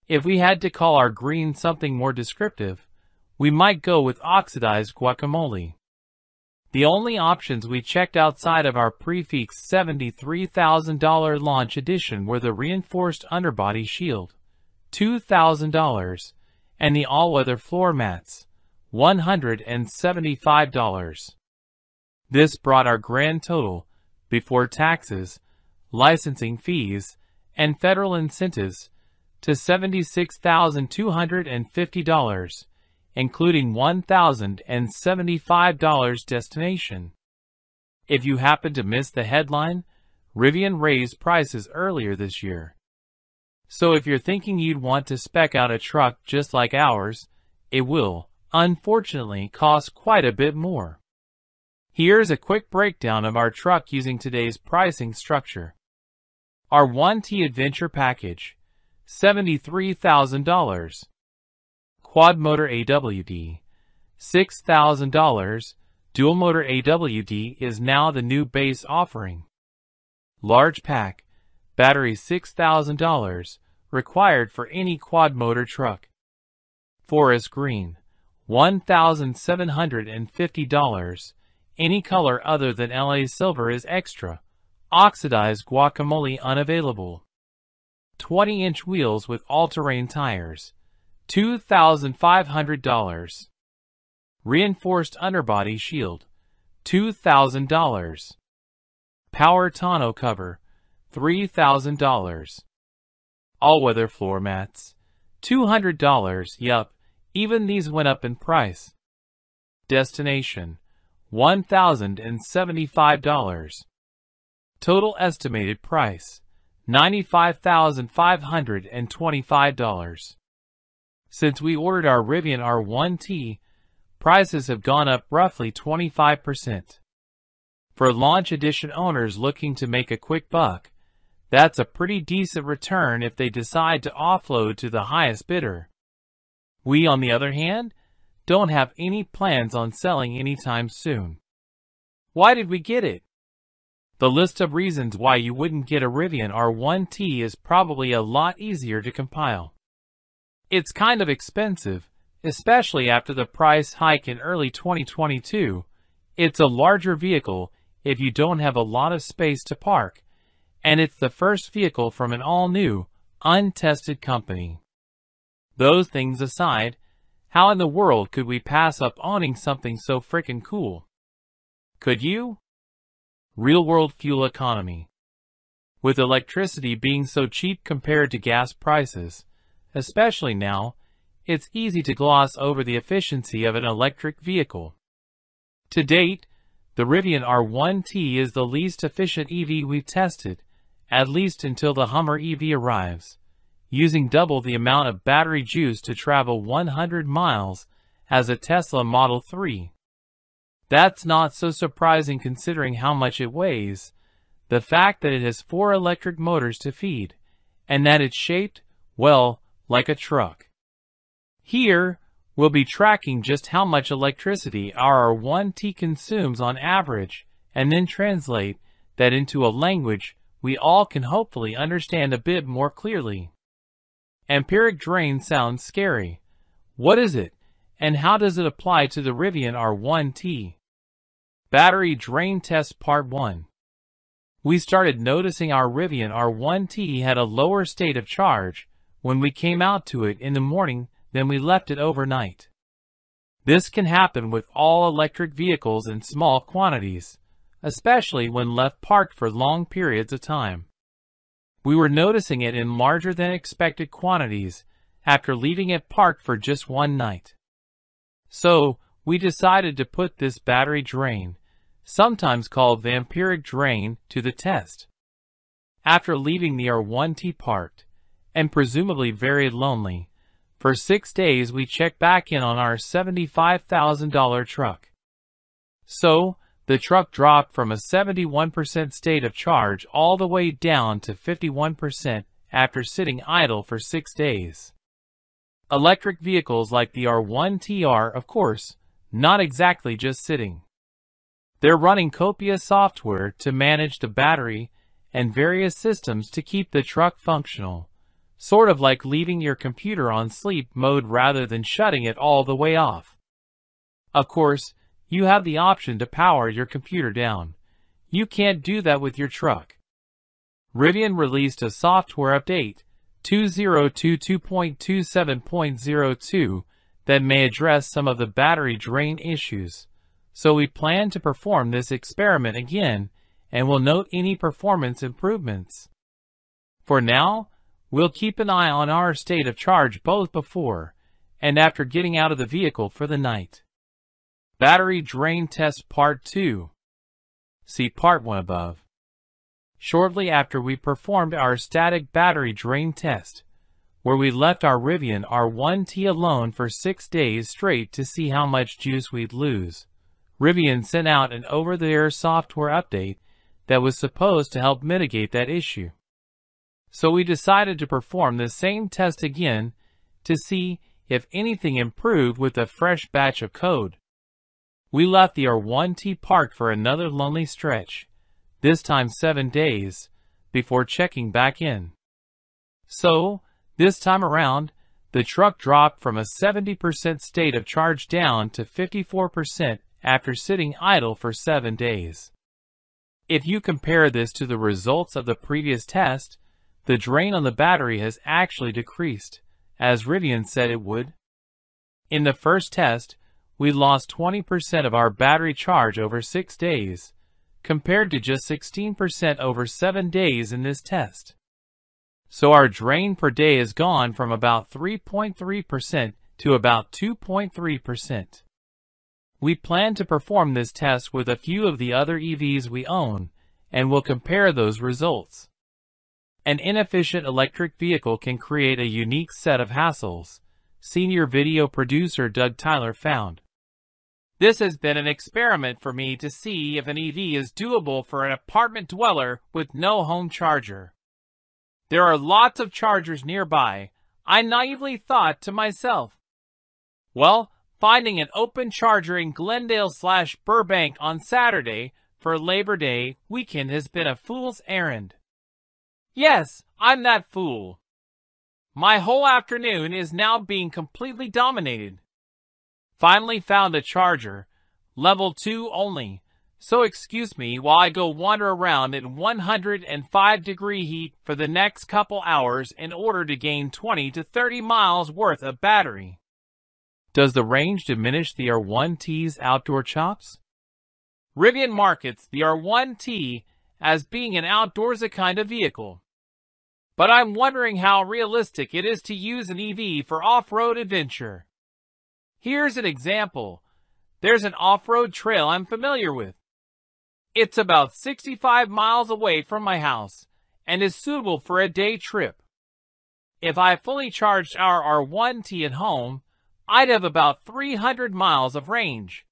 If we had to call our green something more descriptive, we might go with oxidized guacamole. The only options we checked outside of our prefix $73,000 Launch Edition were the reinforced underbody shield, $2,000, and the all-weather floor mats, $175. This brought our grand total, before taxes, licensing fees, and federal incentives, to $76,250, including $1,075 destination. If you happen to miss the headline, Rivian raised prices earlier this year. So if you're thinking you'd want to spec out a truck just like ours, it will, unfortunately, cost quite a bit more. Here's a quick breakdown of our truck using today's pricing structure. Our R1T Adventure package, $73,000. Quad motor AWD, $6,000. Dual motor AWD is now the new base offering. Large pack, battery $6,000, required for any quad motor truck. Forest green, $1,750. Any color other than LA silver is extra. Oxidized guacamole unavailable. 20-inch wheels with all-terrain tires, $2,500. Reinforced underbody shield, $2,000. Power tonneau cover, $3,000. all-weather floor mats, $200, yup, even these went up in price. Destination, $1,075. Total estimated price, $95,525. Since we ordered our Rivian R1T, prices have gone up roughly 25%. For launch edition owners looking to make a quick buck, that's a pretty decent return if they decide to offload to the highest bidder. We, on the other hand, don't have any plans on selling anytime soon. Why did we get it? The list of reasons why you wouldn't get a Rivian R1T is probably a lot easier to compile. It's kind of expensive, especially after the price hike in early 2022. It's a larger vehicle if you don't have a lot of space to park, and it's the first vehicle from an all-new, untested company. Those things aside, how in the world could we pass up owning something so frickin' cool? Could you? Real-world fuel economy. With electricity being so cheap compared to gas prices, especially now, it's easy to gloss over the efficiency of an electric vehicle. To date, the Rivian R1T is the least efficient EV we've tested, at least until the Hummer EV arrives, using double the amount of battery juice to travel 100 miles as a Tesla Model 3. That's not so surprising considering how much it weighs, the fact that it has 4 electric motors to feed, and that it's shaped, well, like a truck. Here, we'll be tracking just how much electricity our R1T consumes on average, and then translate that into a language we all can hopefully understand a bit more clearly. Amperic drain sounds scary. What is it, and how does it apply to the Rivian R1T? Battery Drain Test Part 1. We started noticing our Rivian R1T had a lower state of charge when we came out to it in the morning than we left it overnight. This can happen with all electric vehicles in small quantities, especially when left parked for long periods of time. We were noticing it in larger than expected quantities after leaving it parked for just one night. So, we decided to put this battery drain, sometimes called vampiric drain, to the test. After leaving the R1T parked, and presumably very lonely, for 6 days we checked back in on our $75,000 truck. So, the truck dropped from a 71% state of charge all the way down to 51% after sitting idle for 6 days. Electric vehicles like the R1T are, of course, not exactly just sitting. They're running copious software to manage the battery and various systems to keep the truck functional, sort of like leaving your computer on sleep mode rather than shutting it all the way off. Of course, you have the option to power your computer down. You can't do that with your truck. Rivian released a software update, 2022.27.02, that may address some of the battery drain issues, so we plan to perform this experiment again and will note any performance improvements. For now, we'll keep an eye on our state of charge both before and after getting out of the vehicle for the night. Battery Drain Test Part 2. See Part 1 above. Shortly after we performed our static battery drain test, where we left our Rivian R1T alone for 6 days straight to see how much juice we'd lose, Rivian sent out an over-the-air software update that was supposed to help mitigate that issue. So we decided to perform the same test again to see if anything improved with a fresh batch of code. We left the R1T parked for another lonely stretch, this time 7 days, before checking back in. So, this time around, the truck dropped from a 70% state of charge down to 54% after sitting idle for 7 days. If you compare this to the results of the previous test, the drain on the battery has actually decreased, as Rivian said it would. In the first test, we lost 20% of our battery charge over 6 days, compared to just 16% over 7 days in this test. so our drain per day has gone from about 3.3% to about 2.3%. We plan to perform this test with a few of the other EVs we own, and will compare those results. An inefficient electric vehicle can create a unique set of hassles, senior video producer Doug Tyler found. This has been an experiment for me to see if an EV is doable for an apartment dweller with no home charger. There are lots of chargers nearby. I naively thought to myself, well, finding an open charger in Glendale/Burbank on Saturday for Labor Day weekend has been a fool's errand. Yes, I'm that fool. My whole afternoon is now being completely dominated. Finally found a charger, level 2 only, so excuse me while I go wander around in 105-degree heat for the next couple hours in order to gain 20 to 30 miles worth of battery. Does the range diminish the R1T's outdoor chops? Rivian markets the R1T as being an outdoorsy kind of vehicle. But I'm wondering how realistic it is to use an EV for off-road adventure. Here's an example. There's an off-road trail I'm familiar with. It's about 65 miles away from my house and is suitable for a day trip. If I fully charged our R1T at home, I'd have about 300 miles of range.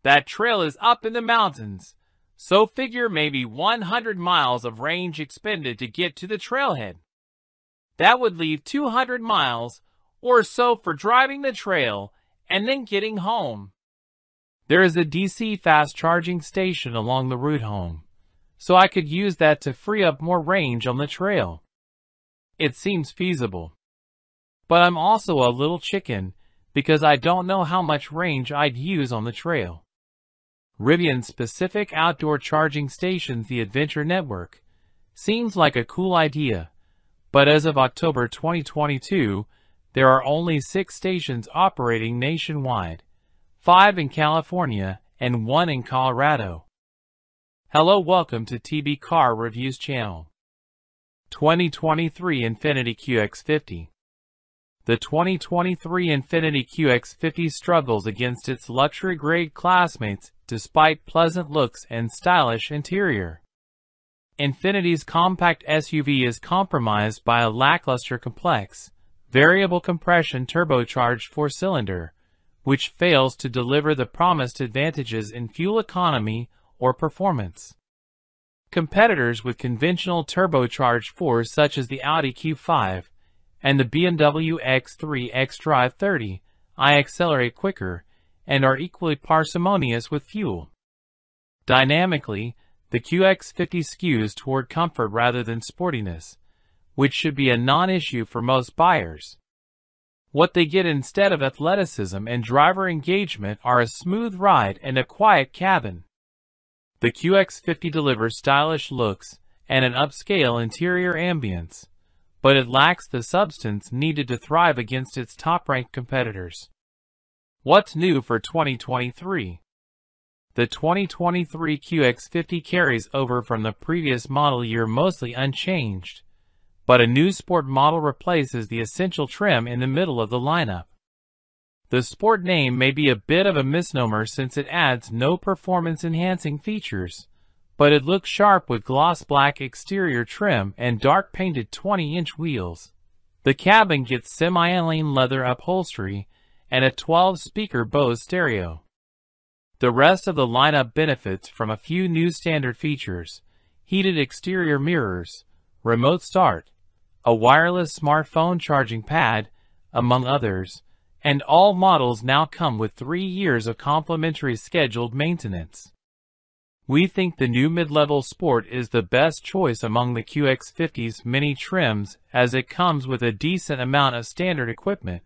That trail is up in the mountains, so figure maybe 100 miles of range expended to get to the trailhead. That would leave 200 miles or so for driving the trail and then getting home. There is a DC fast charging station along the route home, so I could use that to free up more range on the trail. It seems feasible. But I'm also a little chicken because I don't know how much range I'd use on the trail. Rivian's specific outdoor charging stations, the Adventure Network, seems like a cool idea, but as of October 2022, there are only 6 stations operating nationwide, 5 in California and 1 in Colorado. Hello, welcome to TB Car Reviews channel. 2023 Infiniti QX50. The 2023 Infiniti QX50 struggles against its luxury-grade classmates despite pleasant looks and stylish interior. Infiniti's compact SUV is compromised by a lackluster complex, variable compression turbocharged 4-cylinder, which fails to deliver the promised advantages in fuel economy or performance. Competitors with conventional turbocharged 4s such as the Audi Q5 and the BMW X3 xDrive 30 accelerate quicker and are equally parsimonious with fuel. Dynamically, the QX50 skews toward comfort rather than sportiness, which should be a non-issue for most buyers. What they get instead of athleticism and driver engagement are a smooth ride and a quiet cabin. The QX50 delivers stylish looks and an upscale interior ambience, but it lacks the substance needed to thrive against its top-ranked competitors. What's new for 2023? The 2023 QX50 carries over from the previous model year mostly unchanged, but a new Sport model replaces the essential trim in the middle of the lineup. The Sport name may be a bit of a misnomer since it adds no performance-enhancing features, but it looks sharp with gloss black exterior trim and dark-painted 20-inch wheels. The cabin gets semi-alien leather upholstery and a 12-speaker Bose stereo. The rest of the lineup benefits from a few new standard features: heated exterior mirrors, remote start, a wireless smartphone charging pad, among others, and all models now come with 3 years of complimentary scheduled maintenance. We think the new mid-level Sport is the best choice among the QX50's many trims as it comes with a decent amount of standard equipment,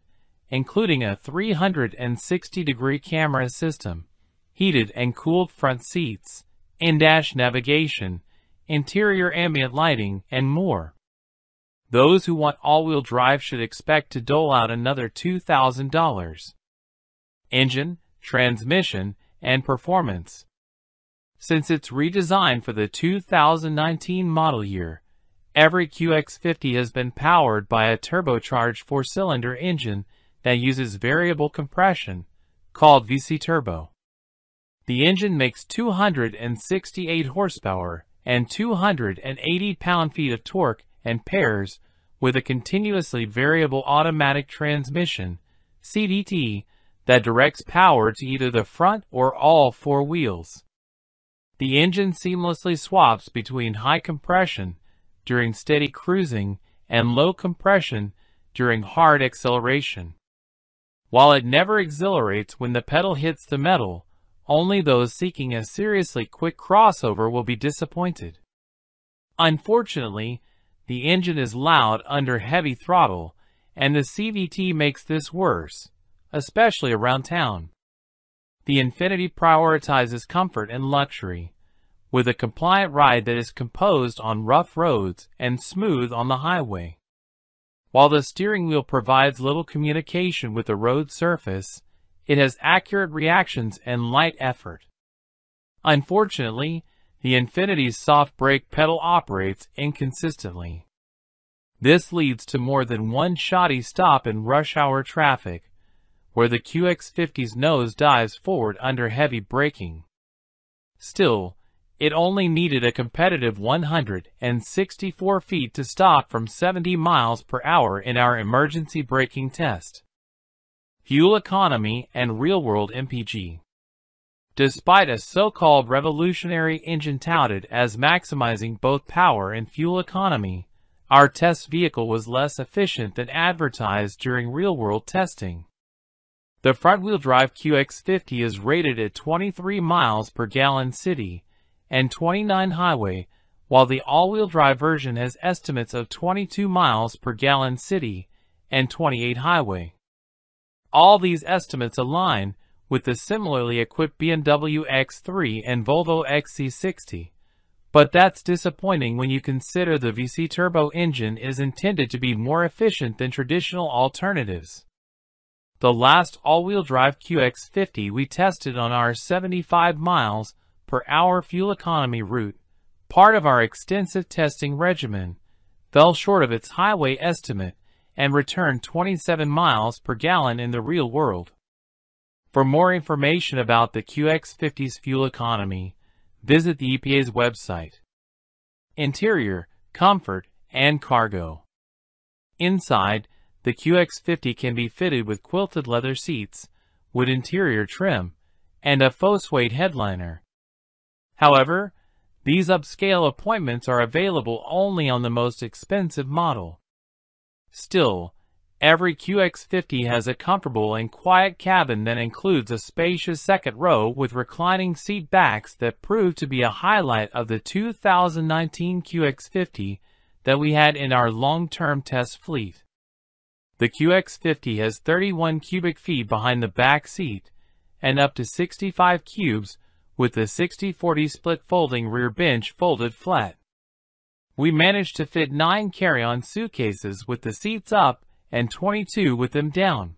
including a 360-degree camera system, heated and cooled front seats, in-dash navigation, interior ambient lighting, and more. Those who want all-wheel drive should expect to dole out another $2,000. Engine, transmission, and performance. Since its redesign for the 2019 model year, Every QX50 has been powered by a turbocharged 4-cylinder engine that uses variable compression, called VC Turbo. The engine makes 268 horsepower and 280 pound-feet of torque and pairs with a continuously variable automatic transmission, CVT, that directs power to either the front or all four wheels. The engine seamlessly swaps between high compression during steady cruising and low compression during hard acceleration. While it never exhilarates when the pedal hits the metal, only those seeking a seriously quick crossover will be disappointed. Unfortunately, the engine is loud under heavy throttle, and the CVT makes this worse, especially around town. The Infiniti prioritizes comfort and luxury, with a compliant ride that is composed on rough roads and smooth on the highway. While the steering wheel provides little communication with the road surface, it has accurate reactions and light effort. Unfortunately, the Infiniti's soft brake pedal operates inconsistently. This leads to more than one shoddy stop in rush hour traffic, where the QX50's nose dives forward under heavy braking. Still, it only needed a competitive 164 feet to stop from 70 miles per hour in our emergency braking test. Fuel economy and real-world MPG. Despite a so-called revolutionary engine touted as maximizing both power and fuel economy, our test vehicle was less efficient than advertised during real-world testing. The front-wheel drive QX50 is rated at 23 miles per gallon city and 29 highway, while the all-wheel drive version has estimates of 22 miles per gallon city and 28 highway. All these estimates align with the similarly equipped BMW X3 and Volvo XC60, but that's disappointing when you consider the VC Turbo engine is intended to be more efficient than traditional alternatives. The last all-wheel drive QX50 we tested on our 75 miles per hour fuel economy route, part of our extensive testing regimen, fell short of its highway estimate and returned 27 miles per gallon in the real world. For more information about the QX50's fuel economy, visit the EPA's website. Interior, comfort, and cargo. Inside, the QX50 can be fitted with quilted leather seats, wood interior trim, and a faux suede headliner. However, these upscale appointments are available only on the most expensive model. Still, every QX50 has a comfortable and quiet cabin that includes a spacious second row with reclining seat backs that prove to be a highlight of the 2019 QX50 that we had in our long-term test fleet. The QX50 has 31 cubic feet behind the back seat and up to 65 cubes with the 60/40 split folding rear bench folded flat. We managed to fit 9 carry-on suitcases with the seats up and 22 with them down.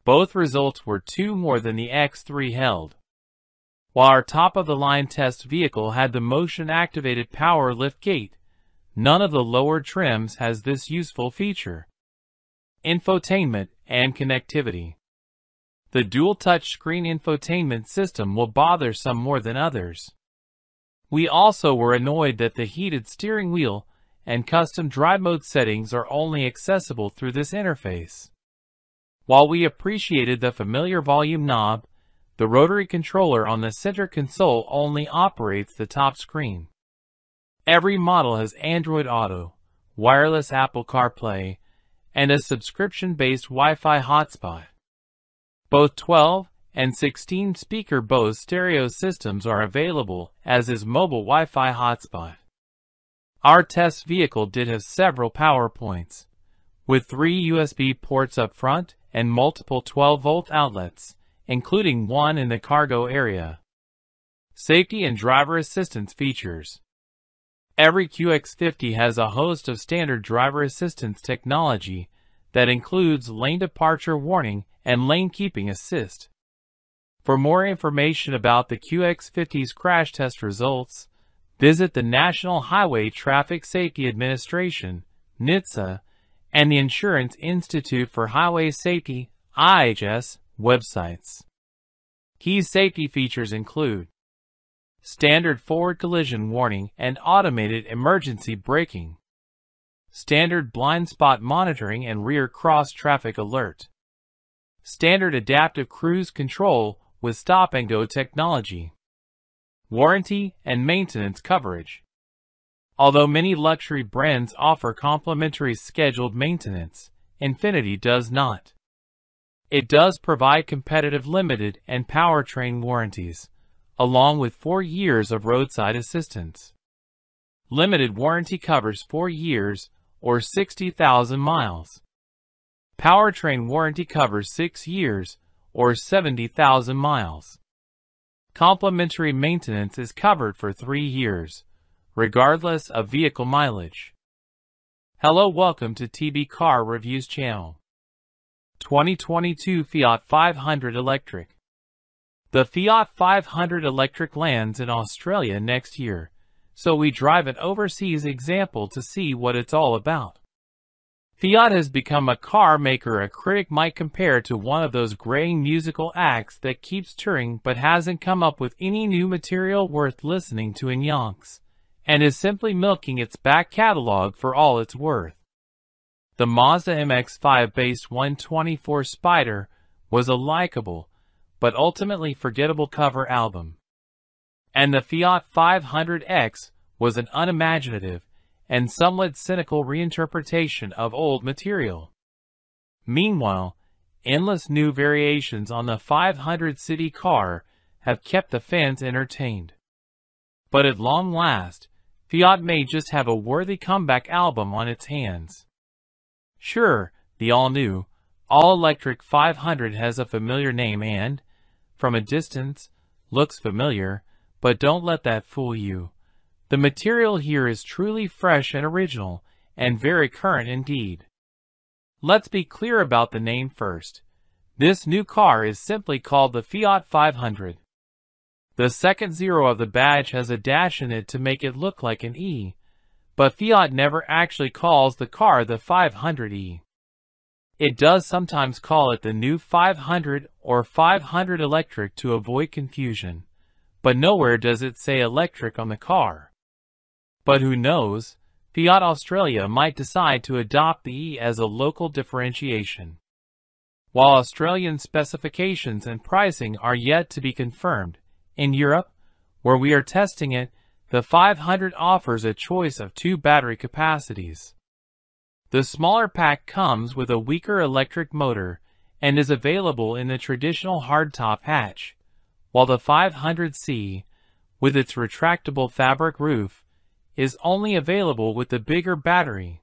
Both results were 2 more than the X3 held. While our top-of-the-line test vehicle had the motion-activated power liftgate, none of the lower trims has this useful feature. Infotainment and connectivity. The dual touchscreen infotainment system will bother some more than others. We also were annoyed that the heated steering wheel and custom drive mode settings are only accessible through this interface. While we appreciated the familiar volume knob, the rotary controller on the center console only operates the top screen. Every model has Android Auto, wireless Apple CarPlay, and a subscription-based Wi-Fi hotspot. Both 12 and 16 speaker Bose stereo systems are available, as is mobile Wi-Fi hotspot. Our test vehicle did have several power points, with 3 USB ports up front and multiple 12-volt outlets, including one in the cargo area. Safety and driver assistance features. Every QX50 has a host of standard driver assistance technology that includes lane departure warning and lane keeping assist. For more information about the QX50's crash test results, Visit the National Highway Traffic Safety Administration, NHTSA, and the Insurance Institute for Highway Safety, IHS, websites. Key safety features include standard forward collision warning and automated emergency braking, standard blind spot monitoring and rear cross traffic alert, standard adaptive cruise control with stop-and-go technology, warranty and maintenance coverage. Although many luxury brands offer complimentary scheduled maintenance, Infiniti does not. It does provide competitive limited and powertrain warranties, along with 4 years of roadside assistance. Limited warranty covers 4 years or 60,000 miles. Powertrain warranty covers 6 years or 70,000 miles. Complimentary maintenance is covered for 3 years, regardless of vehicle mileage. Hello, welcome to TB Car Reviews channel. 2022 Fiat 500 Electric. The Fiat 500 Electric lands in Australia next year, so we drive an overseas example to see what it's all about. Fiat has become a car maker a critic might compare to one of those graying musical acts that keeps touring but hasn't come up with any new material worth listening to in yonks, and is simply milking its back catalog for all it's worth. The Mazda MX-5-based 124 Spider was a likable, but ultimately forgettable cover album. And the Fiat 500X was an unimaginative and somewhat cynical reinterpretation of old material. Meanwhile, endless new variations on the 500 city car have kept the fans entertained. But at long last, Fiat may just have a worthy comeback album on its hands. Sure, the all-new, all-electric 500 has a familiar name and, from a distance, looks familiar, but don't let that fool you. The material here is truly fresh and original, and very current indeed. Let's be clear about the name first. This new car is simply called the Fiat 500. The second zero of the badge has a dash in it to make it look like an E, but Fiat never actually calls the car the 500e. It does sometimes call it the new 500 or 500 Electric to avoid confusion, but nowhere does it say electric on the car. But who knows, Fiat Australia might decide to adopt the E as a local differentiation. While Australian specifications and pricing are yet to be confirmed, in Europe, where we are testing it, the 500 offers a choice of 2 battery capacities. The smaller pack comes with a weaker electric motor and is available in the traditional hardtop hatch, while the 500C, with its retractable fabric roof, is only available with the bigger battery.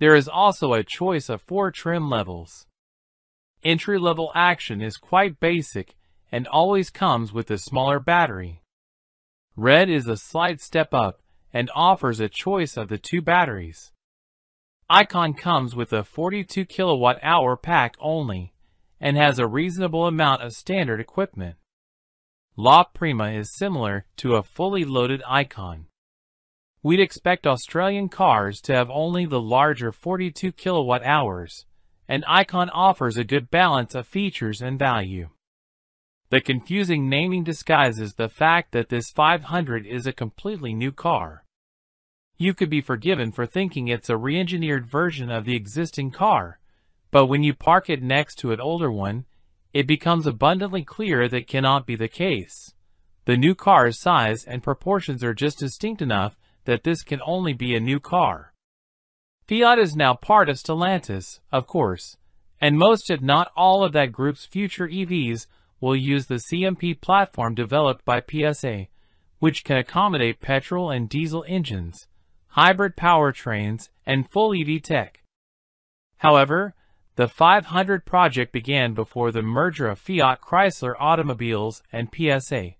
There is also a choice of 4 trim levels. Entry-level action is quite basic and always comes with a smaller battery. Red is a slight step up and offers a choice of the 2 batteries. Icon comes with a 42 kilowatt-hour pack only and has a reasonable amount of standard equipment. La Prima is similar to a fully loaded Icon. We'd expect Australian cars to have only the larger 42 kilowatt-hours, and Icon offers a good balance of features and value. The confusing naming disguises the fact that this 500 is a completely new car. You could be forgiven for thinking it's a re-engineered version of the existing car, but when you park it next to an older one, it becomes abundantly clear that cannot be the case. The new car's size and proportions are just distinct enough that this can only be a new car. Fiat is now part of Stellantis, of course, and most if not all of that group's future EVs will use the CMP platform developed by PSA, which can accommodate petrol and diesel engines, hybrid powertrains, and full EV tech. However, the 500 project began before the merger of Fiat Chrysler Automobiles and PSA,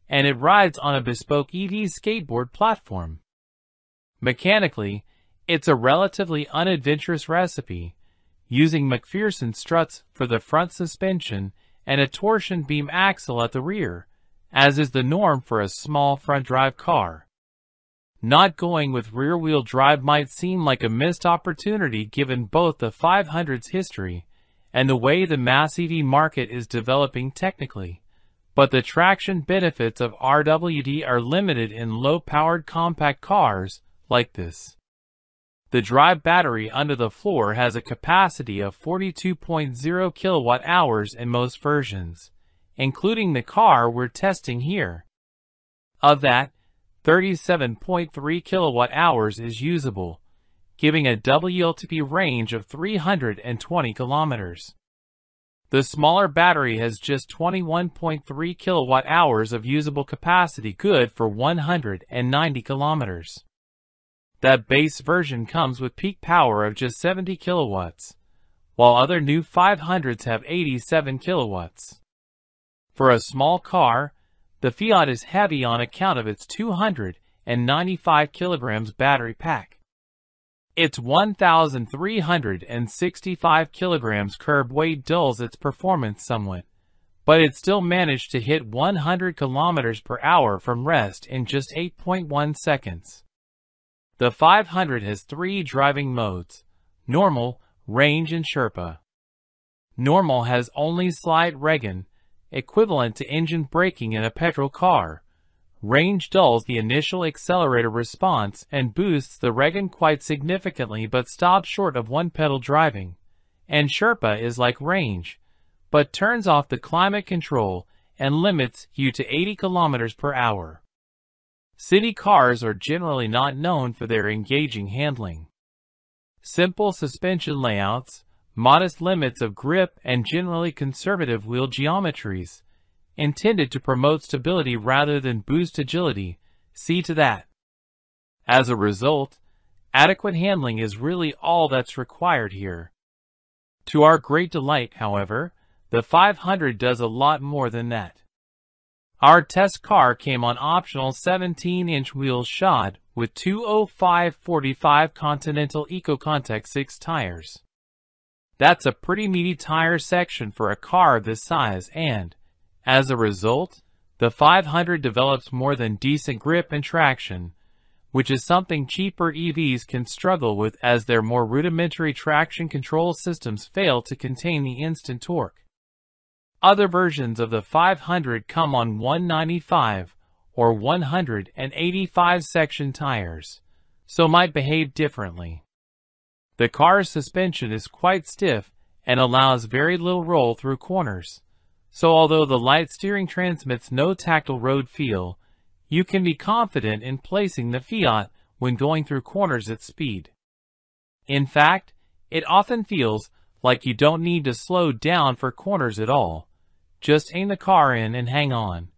and it rides on a bespoke EV skateboard platform. Mechanically, it's a relatively unadventurous recipe, using McPherson struts for the front suspension and a torsion beam axle at the rear, as is the norm for a small front-drive car. Not going with rear-wheel drive might seem like a missed opportunity given both the 500's history and the way the mass EV market is developing technically, but the traction benefits of RWD are limited in low-powered compact cars like this. The drive battery under the floor has a capacity of 42.0 kilowatt-hours in most versions, including the car we're testing here. Of that, 37.3 kilowatt-hours is usable, giving a WLTP range of 320 kilometers. The smaller battery has just 21.3 kilowatt-hours of usable capacity, good for 190 kilometers. That base version comes with peak power of just 70 kilowatts, while other new 500s have 87 kilowatts. For a small car, the Fiat is heavy on account of its 295 kilograms battery pack. Its 1,365 kilograms curb weight dulls its performance somewhat, but it still managed to hit 100 kilometers per hour from rest in just 8.1 seconds. The 500 has 3 driving modes: Normal, Range and Sherpa. Normal has only slight regen, equivalent to engine braking in a petrol car. Range dulls the initial accelerator response and boosts the regen quite significantly but stops short of one-pedal driving. And Sherpa is like Range, but turns off the climate control and limits you to 80 kilometers per hour. City cars are generally not known for their engaging handling. Simple suspension layouts, modest limits of grip, and generally conservative wheel geometries, intended to promote stability rather than boost agility, see to that. As a result, adequate handling is really all that's required here. To our great delight, however, the 500 does a lot more than that. Our test car came on optional 17-inch wheels shod with 205/45 Continental EcoContact 6 tires. That's a pretty meaty tire section for a car of this size, and, as a result, the 500 develops more than decent grip and traction, which is something cheaper EVs can struggle with as their more rudimentary traction control systems fail to contain the instant torque. Other versions of the 500 come on 195 or 185 section tires, so might behave differently. The car's suspension is quite stiff and allows very little roll through corners, so although the light steering transmits no tactile road feel, you can be confident in placing the Fiat when going through corners at speed. In fact, it often feels like you don't need to slow down for corners at all. Just aim the car in and hang on,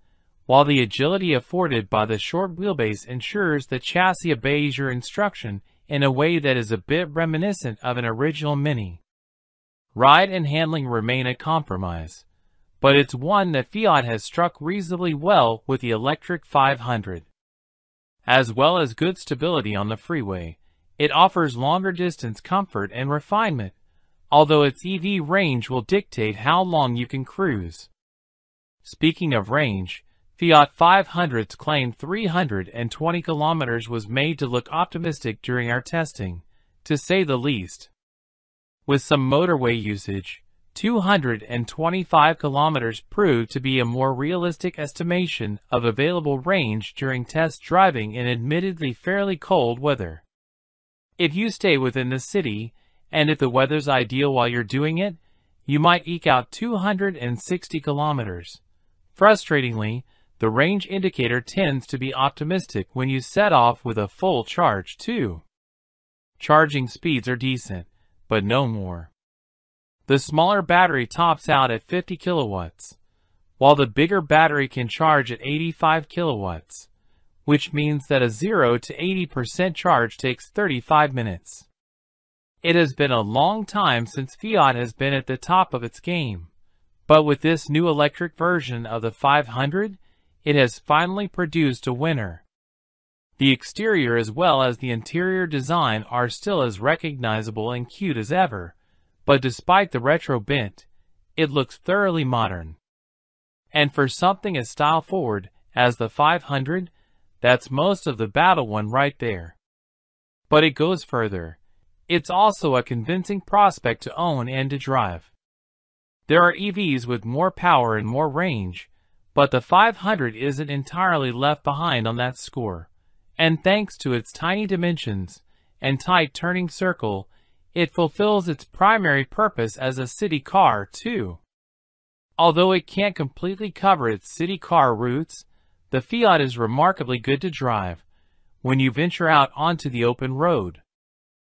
while the agility afforded by the short wheelbase ensures the chassis obeys your instruction in a way that is a bit reminiscent of an original Mini. Ride and handling remain a compromise, but it's one that Fiat has struck reasonably well with the electric 500. As well as good stability on the freeway, it offers longer distance comfort and refinement, although its EV range will dictate how long you can cruise. Speaking of range, Fiat 500's claimed 320 kilometers was made to look optimistic during our testing, to say the least. With some motorway usage, 225 kilometers proved to be a more realistic estimation of available range during test driving in admittedly fairly cold weather. If you stay within the city, and if the weather's ideal while you're doing it, you might eke out 260 kilometers. Frustratingly, the range indicator tends to be optimistic when you set off with a full charge too. Charging speeds are decent, but no more. The smaller battery tops out at 50 kilowatts, while the bigger battery can charge at 85 kilowatts, which means that a 0 to 80% charge takes 35 minutes. It has been a long time since Fiat has been at the top of its game, but with this new electric version of the 500, it has finally produced a winner. The exterior as well as the interior design are still as recognizable and cute as ever, but despite the retro bent, it looks thoroughly modern. And for something as style-forward as the 500, That's most of the battle won right there. But it goes further. It's also a convincing prospect to own and to drive. There are EVs with more power and more range, but the 500 isn't entirely left behind on that score. And thanks to its tiny dimensions and tight turning circle, it fulfills its primary purpose as a city car too. Although it can't completely cover its city car routes, the Fiat is remarkably good to drive when you venture out onto the open road.